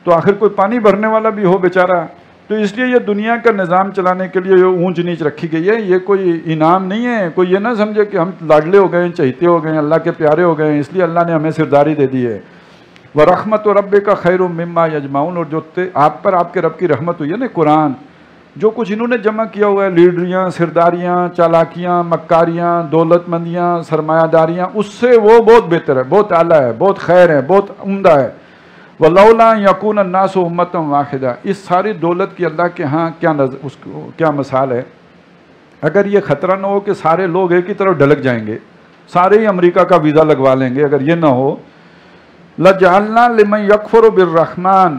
تو آخر کوئی پانی بھرنے والا بھی ہو بیچارہ. تو اس لیے یہ دنیا کا نظام چلانے کے لیے یہ اونچ نیچ رکھی گئی ہے. یہ کوئی انعام نہیں ہے. کوئی یہ نہ سمجھے کہ ہم لاڈلے ہو گئے ہیں، چہیتے ہو گئے ہیں، اللہ کے پیارے ہو گئے ہیں، اس لیے اللہ نے ہمیں سرداری دے دی ہے. وَرَحْمَتُ رَبِّكَ خَيْرٌ مِّمَّا يَجْمَعُونَ، اور جو آپ پر آپ کے رب کی رحمت ہوئی ہے نا، قرآن جو کچھ انہوں نے جمع کیا ہوا ہے، لیڈریاں، سرداریاں، چالاکیاں، مکاریاں، دولت مندیاں، سرمایہ داریاں، اس سے وہ بہت بہتر ہے، بہت اعلیٰ ہے، بہت خیر ہے، بہت عمدہ ہے. وَلَوْلَا يَكُونَ النَّاسُ أُمَّةً وَاحِدَةً، اس ساری دولت کی اللہ کے ہاں کیا مثال ہے. اگر یہ خطرہ نہ ہو کہ سارے لوگ ایک ہی طرف ڈھلک جائیں گے، سارے ہی امریکہ کا ویزا لگوا لیں گے، اگر یہ نہ ہو، لَجَعَلْنَا لِمَنْ يَكْفُرُ بِالرَّحْمَنِ،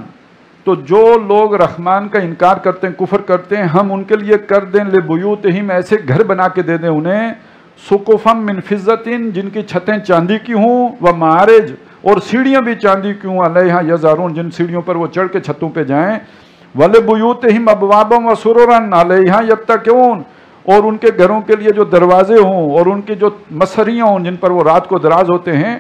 تو جو لوگ رحمان کا انکار کرتے ہیں، کفر کرتے ہیں، ہم ان کے لیے کر دیں لِبُيُوتِهِمْ، ایسے گھر بنا کے دے دیں انہیں، سُقُفًا مِّن فِضَّةٍ، جن کی چھتیں چاندی کی ہوں، وَمَعَارِجَ، اور سیڑھیاں بھی چاندی کی ہوں، عَلَيْهَا يَظْهَرُونَ، جن سیڑھیوں پر وہ چڑھ کے چھتوں پہ جائیں، وَلِبُيُوتِهِمْ أَبْوَابًا وَسُرُرًا عَلَيْهَا يَتَّكِئُونَ، اور ان کے گھروں کے لیے جو دروازے ہوں اور ان کی جو مسریاں ہوں جن پر وہ رات کو دراز ہوتے ہیں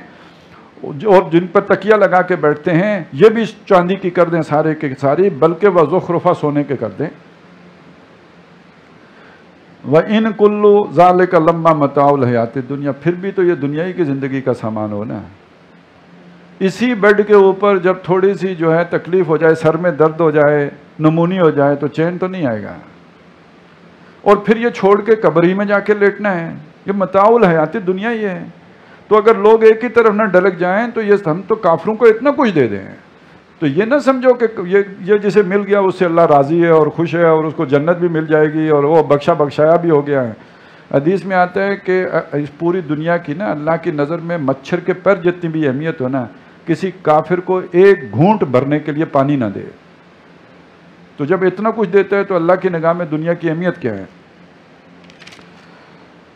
اور جن پر تکیہ لگا کے بیٹھتے ہیں، یہ بھی چاندی کی کر دیں سارے کے ساری، بلکہ وَزُخْرُفًا، سونے کے کر دیں. وَإِن كُلُّ ذَلِكَ لَمَّا مَتَاعُ الْحَيَاةِ الدُّنْيَا، پھر بھی تو یہ دنیائی کی زندگی کا سامان ہو نا. اسی بیڈ کے اوپر جب تھوڑی سی جو ہے تکلیف ہو جائے، سر میں درد ہو جائے، نمونی ہو جائے، تو چین تو نہیں آئے گا. اور پھر یہ چھوڑ کے قبر ہی میں جا کے لیٹنا ہے. یہ متاع الحیات دنیا ہی ہے. تو اگر لوگ ایک ہی طرف نہ ڈلک جائیں تو یہ ہم تو کافروں کو اتنا کچھ دے دیں. تو یہ نہ سمجھو کہ یہ جسے مل گیا اس سے اللہ راضی ہے اور خوش ہے اور اس کو جنت بھی مل جائے گی اور وہ بخشایا بھی ہو گیا ہے. حدیث میں آتا ہے کہ اس پوری دنیا کی نا اللہ کی نظر میں مچھر کے پر جتنی بھی اہمیت ہو نا، کسی کافر کو ایک گھونٹ بھرنے کے لیے پانی نہ دے. تو جب اتنا کچھ دیتا ہے تو اللہ کی نگاہ میں دنیا کی اہمیت کیا ہے؟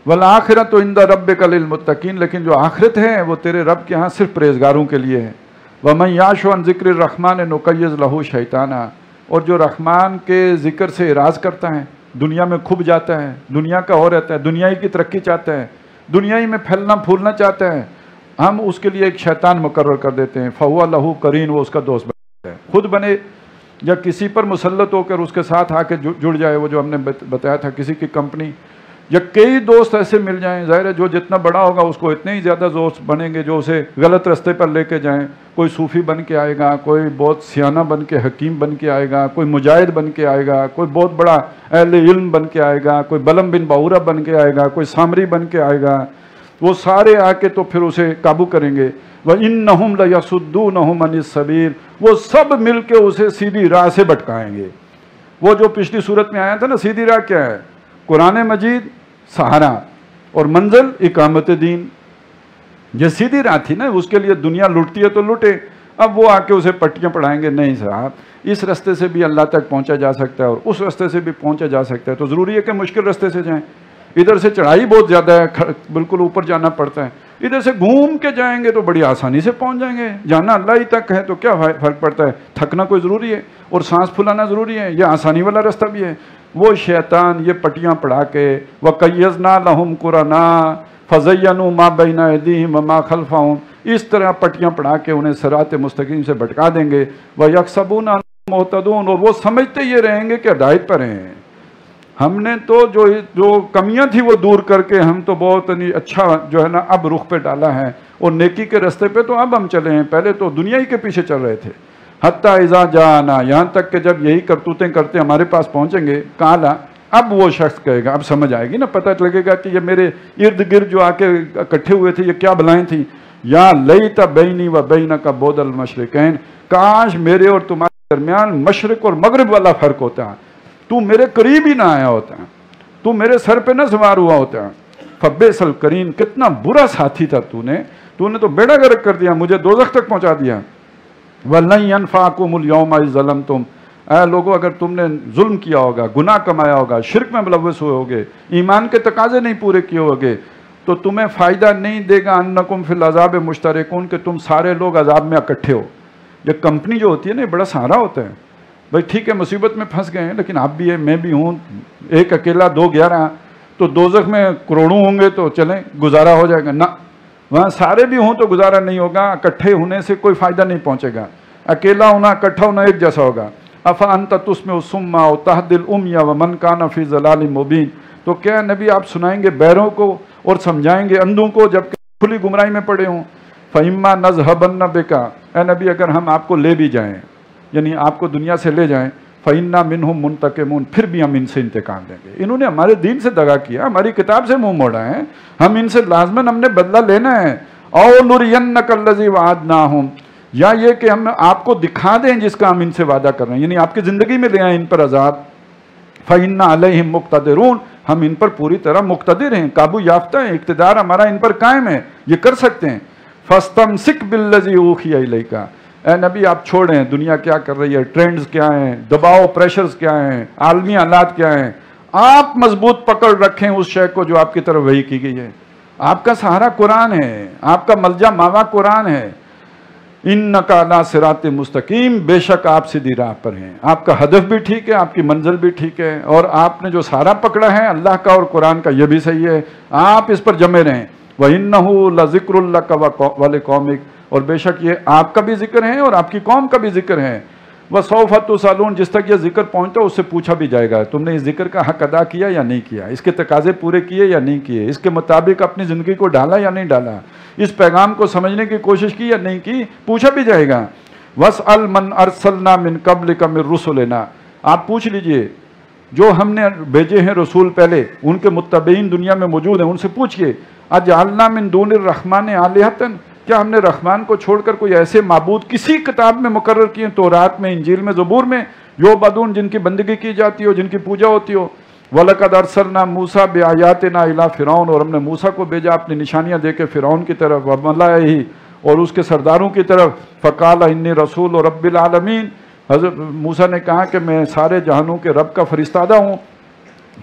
وَالْآخِرَةُ عِنْدَ رَبِّكَ لِلْمُتَّقِينَ، لیکن جو آخرت ہے وہ تیرے رب کے ہاں صرف پرہیزگاروں کے لیے ہے. وَمَنْ يَعْشُ عَنْ ذِكْرِ الرَّحْمَنِ نُقَيِّضْ لَهُ شَيْطَانًا، اور جو رحمان کے ذکر سے اعراض کرتا ہے، دنیا میں کھب جاتا ہے، دنیا کا ہو رہتا ہے، دنیائی کی ترقی چاہتا ہے، دنیائی میں پھیلنا پھولنا چاہتا ہے، ہم اس کے لیے ایک شیطان مقرر کر دیتے ہیں. فَهُوَ لَهُ قَرِينٌ، وہ اس کا دوست بنتا ہے. خود بنے یا کسی پر مسلط ہو کر اس کے ساتھ آ کے جڑ جائے، وہ جو ہم نے بتایا تھا کسی کی کمپنی، یا کئی دوست ایسے مل جائیں. ظاہر ہے جو جتنا بڑا ہوگا اس کو اتنے ہی زیادہ دوست بنیں گے جو اسے غلط رستے پر لے کے جائیں. کوئی صوفی بن کے آئے گا، کوئی بہت سیانہ بن کے حکیم بن کے آئے گا، کوئی مجاہد بن کے آئے گا، کوئی بہت بڑا اہل علم بن کے آئے گا، کوئی بلم بن باورہ بن کے آئے گا، کوئی سامری بن کے آئے گا. وہ سارے آ کے تو پھر اسے قابو کریں گے. وَإِنَّهُمْ لَيَصُدُّونَهُمْ عَنِ السَّبِيلِ، وہ سب مل کے اسے سیدھی راہ سے بھٹکائیں گے. وہ جو پچھلی صورت میں آیا تھا نا، سیدھی راہ کیا ہے؟ قرآن مجید، سہارا، اور منزل اقامت دین. یہ سیدھی راہ تھی نا، اس کے لیے دنیا لٹتی ہے تو لٹے. اب وہ آ کے اسے پٹیاں پڑھائیں گے. نہیں صاحب، اس رستے سے بھی اللہ تک پہنچا جا سکتا ہے اور اس رستے سے بھی پہنچا جا سکتا ہے. تو ضروری ہے کہ مشکل رستے سے جائیں. ادھر سے چڑھائی بہت زیادہ ہے، بالکل اوپر جانا پڑتا ہے. ادھر سے گھوم کے جائیں گے تو بڑی آسانی سے پہنچ جائیں گے. جانا اللہ ہی تک ہے تو کیا فرق پڑتا ہے؟ تھکنا کوئی ضروری ہے اور سانس پھلانا ضروری ہے. یہ آسانی والا رستہ بھی ہے. وہ شیطان یہ پٹیاں پڑھا کے وَقَيَّضْنَا لَهُمْ قُرَنَاءَ فَزَيَّنُوا مَا بَيْنَ أَيْدِيهِمْ وَمَا خَلْفَهُمْ، اس طرح پٹیاں پڑھا کے انہیں صراط مستقیم سے بھٹکا دیں گے. وَيَحْسَبُونَ أَنَّهُمْ مُهْتَدُونَ، اور وہ سمجھتے یہ رہیں گے کہ ہدایت پر ہیں. ہم نے تو جو کمیاں تھی وہ دور کر کے ہم تو بہت اچھا جو ہے نا اب رخ پہ ڈالا ہے اور نیکی کے رستے پہ تو اب ہم چلے ہیں. پہلے تو دنیا ہی کے پیچھے چل رہے تھے. حتیٰ اذا جانا، یہاں تک کہ جب یہی کرتوتیں کرتے ہمارے پاس پہنچیں گے، قالا، اب وہ شخص کہے گا، اب سمجھ آئے گی نا، پتہ لگے گا کہ یہ میرے ارد گرد جو آ کے اکٹھے ہوئے تھے یہ کیا بلائیں تھیں. یا لیت بینی و بینک بعد المشرقین، کاش میرے اور تمہارے درمیان مشرق اور مغرب والا فرق ہوتا، تو میرے قریب ہی نہ آیا ہوتا، تو میرے سر پہ نہ سوار ہوا ہوتا. فبئس القرین، کتنا برا ساتھی تھا تو نے. تو نے تو بیڑا گرک کر دیا، مجھے دوزخ تک پہنچا دیا۔ وَلَن يَنْفَعَكُمُ الْيَوْمَ إِذْ ظَلَمْتُمْ، اے لوگوں اگر تم نے ظلم کیا ہوگا، گناہ کمایا ہوگا، شرک میں ملوث ہوئے ہوگے، ایمان کے تقاضے نہیں پورے کیے ہوگے، تو تمہیں فائدہ نہیں دے گا انکم فی العذاب مشترکون، کہ تم سارے لوگ عذاب میں اکٹھے ہو۔ یہ کمپنی جو ہوتی ہے نا، یہ بڑا سہارا ہوتا ہے، بھائی ٹھیک ہے مصیبت میں پھنس گئے ہیں لیکن آپ بھی ہے، میں بھی ہوں، ایک اکیلا 2 11، تو دوزخ میں کروڑوں ہوں گے تو چلیں گزارا ہو جائے گا، نہ، وہاں سارے بھی ہوں تو گزارا نہیں ہوگا، اکٹھے ہونے سے کوئی فائدہ نہیں پہنچے گا، اکیلا ہونا اکٹھا ہونا ایک جیسا ہوگا۔ افانت تسمع الصم وتهدی العمی ومن کان فی ضلال مبین، تو کیا نبی آپ سنائیں گے بہروں کو اور سمجھائیں گے اندھوں کو جبکہ کھلی گمراہی میں پڑے ہوں؟ فإما نذهبن بک، اے نبی اگر ہم آپ کو لے بھی جائیں، یعنی آپ کو دنیا سے لے جائیں، فإنا منہم منتقمون، پھر بھی ہم ان سے انتقام لیں گے۔ انہوں نے ہمارے دین سے دغا کیا، ہماری کتاب سے منہ موڑا ہے، ہم ان سے لازماً ہم نے بدلہ لینا ہے۔ او نرینک الذی وعدناہم، یا یہ کہ ہم آپ کو دکھا دیں جس کا ہم ان سے وعدہ کر رہے ہیں، یعنی آپ کی زندگی میں لے آئیں ان پر عذاب۔ فإنا علیہم مقتدرون، ہم ان پر پوری طرح مقتدر ہیں، قابو یافتہ ہیں، اقتدار ہمارا ان پر قائم ہے، یہ کر سکتے ہیں۔ فاستمسک بالذی اوحی الیک، اے نبی آپ چھوڑیں دنیا کیا کر رہی ہے، ٹرینڈز کیا ہیں، دباؤ پریشرز کیا ہیں، عالمی حالات کیا ہیں، آپ مضبوط پکڑ رکھیں اس شے کو جو آپ کی طرف وحی کی گئی ہے۔ آپ کا سہارا قرآن ہے، آپ کا ملجا ماوا قرآن ہے۔ انک علی صراط مستقیم، بے شک آپ سیدھی راہ پر ہیں، آپ کا ہدف بھی ٹھیک ہے، آپ کی منزل بھی ٹھیک ہے، اور آپ نے جو سہارا پکڑا ہے اللہ کا اور قرآن کا یہ بھی صحیح ہے، آپ اس پر جمے رہیں۔ وَإِنَّهُ لَذِكْرٌ لَكَ وَلِقَوْمِكَ، اور بے شک یہ آپ کا بھی ذکر ہے اور آپ کی قوم کا بھی ذکر ہے۔ وَسَوْفَ تُسْأَلُونَ، جس تک یہ ذکر پہنچتا اس سے پوچھا بھی جائے گا، تم نے اس ذکر کا حق ادا کیا یا نہیں کیا، اس کے تقاضے پورے کیے یا نہیں کیے، اس کے مطابق اپنی زندگی کو ڈھالا یا نہیں ڈالا، اس پیغام کو سمجھنے کی کوشش کی یا نہیں کی، پوچھا بھی جائے گا۔ وَاسْأَلْ مَنْ أَرْسَلْنَا مِنْ قَبْلِكَ مِنْ رُسُلِنَا، آپ پوچھ لیجئے جو ہم نے بھیجے ہیں رسول پہلے، ان کے متبعین دنیا میں موجود ہیں، ان سے پوچھئے اجعلنا من دون الرحمن آلہۃ، کیا ہم نے رحمان کو چھوڑ کر کوئی ایسے معبود کسی کتاب میں مقرر کیے، تورات میں، انجیل میں، زبور میں، یعبدون، جن کی بندگی کی جاتی ہو، جن کی پوجا ہوتی ہو۔ وَلَقَدْ أَرْسَلْنَا مُوسَىٰ بِآيَاتِنَا إِلَىٰ فِرْعَوْنَ، اور ہم نے موسیٰ کو بھیجا اپنی نشانیاں دے کے فرعون کی طرف، وَمَلَئِهِ، اور اس کے سرداروں کی طرف۔ فَقَالَ إِنِّي رَسُولُ رَبِّ الْعَالَمِينَ، حضرت موسیٰ نے کہا کہ میں سارے جہانوں کے رب کا فرستادہ ہوں۔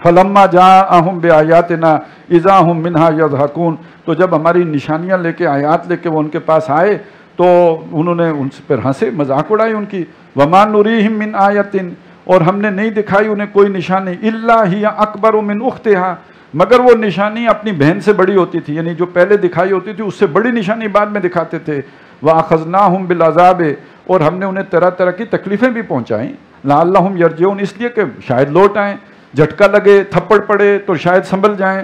فَلَمَّا جَاءَهُم بِآيَاتِنَا إِذَا هُم مِّنْهَا يَضْحَكُونَ، تو جب ہماری نشانیاں لے کے، آیات لے کے وہ ان کے پاس آئے تو انہوں نے ان پر ہنسے، مذاق اڑائی ان کی۔ وَمَا نُرِيهِم مِّنْ آيَةٍ، اور ہم نے نہیں دکھائی انہیں کوئی نشانی، إِلَّا هِيَ أَكْبَرُ مِنْ أُخْتِهَا، مگر وہ نشانی اپنی بہن سے بڑی ہوتی تھی، یعنی جو پہلے دکھائی ہوتی تھی اس سے بڑی نشانی بعد میں دکھاتے تھے۔ وَأَخَذْنَاهُم بِالْعَذَابِ، اور ہم نے انہیں طرح طرح کی تکلیفیں بھی پہنچائیں، لَعَلَّهُمْ يَرْجِعُونَ، اس لیے کہ شاید لوٹ آئیں، جھٹکا لگے، تھپڑ پڑے تو شاید سنبھل جائیں۔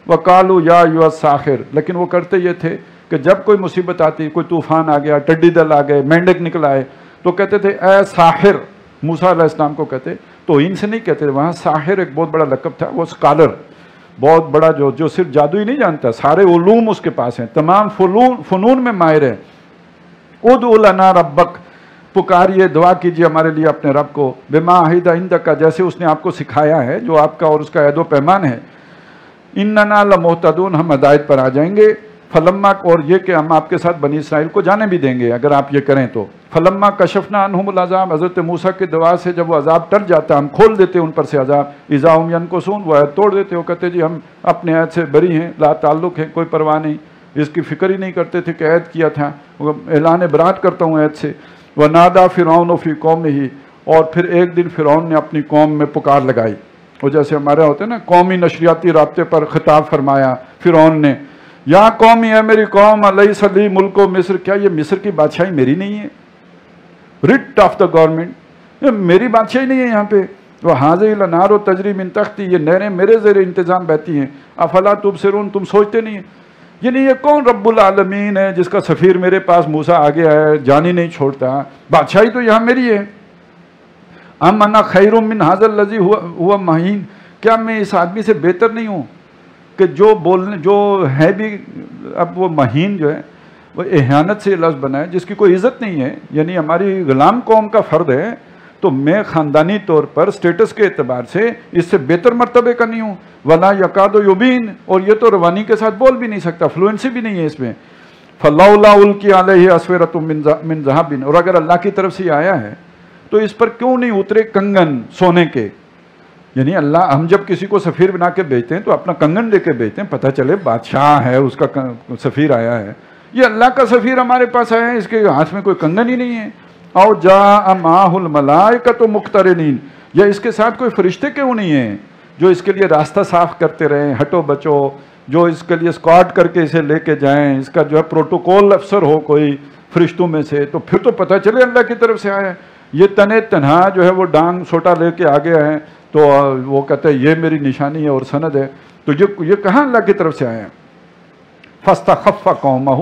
وَقَالُوا يَا أَيُّهَا السَّاحِرُ، لیکن وہ کرتے یہ تھے کہ جب کوئی مصیبت آتی، کوئی طوفان آ گیا، ٹڈی دل آ گئے، مینڈک نکل آئے، تو کہتے تھے اے ساحر، موسیٰ علیہ السلام کو کہتے، تو ان سے نہیں کہتے، وہاں ساحر ایک بہت بڑا لقب تھا، وہ اسکالر، بہت بڑا جو صرف جادو ہی نہیں جانتا، سارے علوم اس کے پاس ہیں، تمام فنون میں ماہر ہے۔ ادعو لنا ربک، پکاریے، دعا کیجیے ہمارے لیے اپنے رب کو، بما عہد عندک، جیسے اس نے آپ کو سکھایا ہے، جو آپ کا اور اس کا عہد و پیمان ہے۔ اننا لمہتدون، ہم ہدایت پر آ جائیں گے۔ فلما، اور یہ کہ ہم آپ کے ساتھ بنی اسرائیل کو جانے بھی دیں گے اگر آپ یہ کریں تو۔ فلما کشفنا عنہم العذاب، حضرت موسیٰ کی دعا سے جب وہ عذاب ٹر جاتا، ہم کھول دیتے ان پر سے عذاب، اذا ہم ینکثون، وہ عہد توڑ دیتے، وہ کہتے جی ہم اپنے عہد سے بری ہیں، لا تعلق ہے، کوئی پرواہ نہیں، اس کی فکر ہی نہیں کرتے تھے کہ عہد کیا تھا، اعلان برات کرتا ہوں عہد سے۔ وَنَادَى فِرْعَوْنُ فِي قَوْمِهِ، اور پھر ایک دن فرعون نے اپنی قوم میں پکار لگائی، وہ جیسے ہمارے ہوتے ہیں نا قومی نشریاتی رابطے پر خطاب فرمایا فرعون نے، یا قومی، ہے میری قوم، الیس لی ملک مصر، کیا یہ مصر کی بادشاہی میری نہیں ہے؟ رٹ آف دا گورنمنٹ، میری بادشاہی نہیں ہے یہاں پہ۔ وَهَٰذِهِ الْأَنْهَارُ تَجْرِي مِن تَحْتِي، یہ نہریں میرے زیر انتظام بہتی ہیں۔ افلا تبصرون، تم سوچتے نہیں ہیں؟ یعنی یہ کون رب العالمین ہے جس کا سفیر میرے پاس موسیٰ آ گیا ہے، جان ہی نہیں چھوڑتا، بادشاہی تو یہاں میری ہے۔ ام انا خیر من ھذا الذی هو مہین، کیا میں اس آدمی سے بہتر نہیں ہوں کہ جو ہے بھی، اب وہ مہین جو ہے وہ اہانت سے لفظ بنا ہے، جس کی کوئی عزت نہیں ہے، یعنی ہماری غلام قوم کا فرد ہے، تو میں خاندانی طور پر سٹیٹس کے اعتبار سے اس سے بہتر مرتبے کا نہیں ہوں۔ ولا یکاد یبین، اور یہ تو روانی کے ساتھ بول بھی نہیں سکتا، فلوئنسی بھی نہیں ہے اس میں۔ فلولا القی علیہ اسورۃ من ذہب، اور اگر اللہ کی طرف سے آیا ہے تو اس پر کیوں نہیں اترے کنگن سونے کے؟ یعنی اللہ، ہم جب کسی کو سفیر بنا کے بھیجتے ہیں تو اپنا کنگن دے کے بھیجتے ہیں، پتہ چلے بادشاہ ہے، اس کا سفیر آیا ہے۔ یہ اللہ کا سفیر ہمارے پاس آیا ہے، اس کے ہاتھ میں کوئی کنگن ہی نہیں ہے۔ او جاء معہ الملائکۃ مقترنین، یا اس کے ساتھ کوئی فرشتے کیوں نہیں ہیں جو اس کے لیے راستہ صاف کرتے رہیں، ہٹو بچو، جو اس کے لیے اسکواڈ کر کے اسے لے کے جائیں، اس کا جو ہے پروٹوکول افسر ہو کوئی فرشتوں میں سے، تو پھر تو پتہ چلے اللہ کی طرف سے آیا ہے۔ یہ تنے تنہا جو ہے وہ ڈانگ سوٹا لے کے آگے ہیں، تو وہ کہتے ہیں یہ میری نشانی ہے اور سند ہے، تو یہ کہاں اللہ کی طرف سے آیا ہے؟ فاستخف قومہ،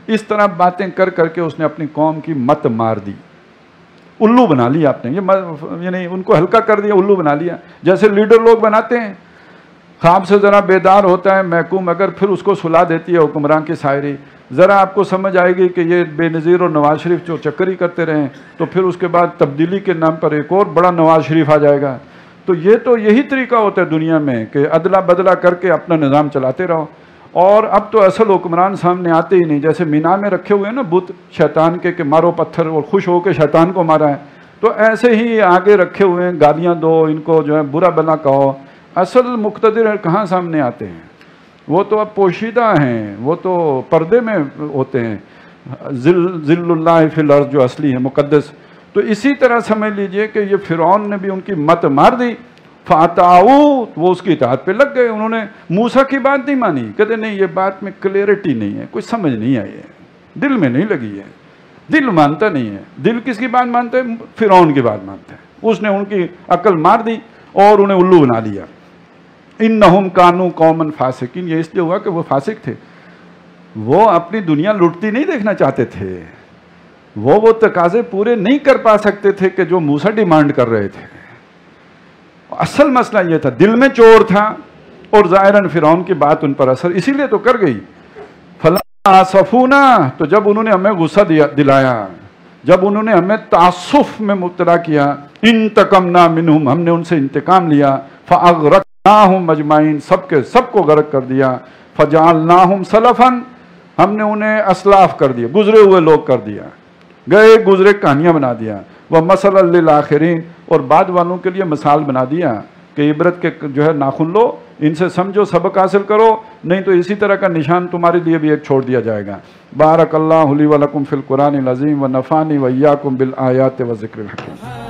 اس طرح باتیں کر کر کے اس نے اپنی قوم کی مت مار دی، الو بنا لیا آپ نے، یعنی ان کو ہلکا کر دیا، الو بنا لیا۔ جیسے لیڈر لوگ بناتے ہیں، خواب سے ذرا بیدار ہوتا ہے محکوم، اگر پھر اس کو سلا دیتی ہے حکمران کی شاعری، ذرا آپ کو سمجھ آئے گی کہ یہ بے نظیر اور نواز شریف جو چکری کرتے رہیں، تو پھر اس کے بعد تبدیلی کے نام پر ایک اور بڑا نواز شریف آ جائے گا۔ تو یہی طریقہ ہوتا ہے دنیا میں کہ ادلا بدلا کر کے اپنا نظام چلاتے رہو۔ اور اب تو اصل حکمران سامنے آتے ہی نہیں، جیسے مینا میں رکھے ہوئے ہیں نا بت شیطان کے کہ مارو پتھر، اور خوش ہو کے شیطان کو مارا ہے، تو ایسے ہی آگے رکھے ہوئے ہیں، گالیاں دو ان کو، جو ہے برا بلا کہو۔ اصل مقتدر کہاں سامنے آتے ہیں؟ وہ تو اب پوشیدہ ہیں، وہ تو پردے میں ہوتے ہیں، ذل اللہ فی الارض جو اصلی ہے مقدس۔ تو اسی طرح سمجھ لیجئے کہ یہ فرعون نے بھی ان کی مت مار دی، فَأَطَاعُوا، وہ اس کی اطاعت پہ لگ گئے، انہوں نے موسیٰ کی بات نہیں مانی، کہتے نہیں یہ بات میں کلیئرٹی نہیں ہے، کوئی سمجھ نہیں آئی ہے، دل میں نہیں لگی ہے، دل مانتا نہیں ہے۔ دل کس کی بات مانتا ہے؟ فرعون کی بات مانتا ہے۔ اس نے ان کی عقل مار دی اور انہیں الو بنا لیا۔ اِنَّهُمْ كَانُوا قَوْمًا فَاسِقِينَ، یہ اس لیے ہوا کہ وہ فاسق تھے، وہ اپنی دنیا لٹتی نہیں دیکھنا چاہتے تھے، وہ تقاضے پورے نہیں کر پا سکتے تھے کہ جو موسیٰ ڈیمانڈ کر رہے تھے۔ اصل مسئلہ یہ تھا، دل میں چور تھا، اور ظاہراً فرعون کی بات ان پر اثر اسی لیے تو کر گئی۔ فَلَمَّا آسَفُونَا، تو جب انہوں نے ہمیں غصہ دلایا، جب انہوں نے ہمیں تعصف میں مبتلا کیا، انتقمنا منہم، ہم نے ان سے انتقام لیا، فَأَغْرَقْنَاهُمْ أَجْمَعِينَ، سب کے سب کو غرق کر دیا، فَجَعَلْنَاهُمْ سَلَفًا، ہم نے انہیں اسلاف کر دیا، گزرے ہوئے لوگ کر دیا، گئے گزرے کہانیاں بنا دیا، وَمَثَلًا لِلْآخِرِينَ، اور بعد والوں کے لیے مثال بنا دیا کہ عبرت کے جو ہے ناخن لو، ان سے سمجھو، سبق حاصل کرو، نہیں تو اسی طرح کا نشان تمہارے لیے بھی ایک چھوڑ دیا جائے گا۔ بارک اللہ لی و لکم فی القرآن العظیم و نفعنی و ایاکم بالآیات و ذکر الحکیم۔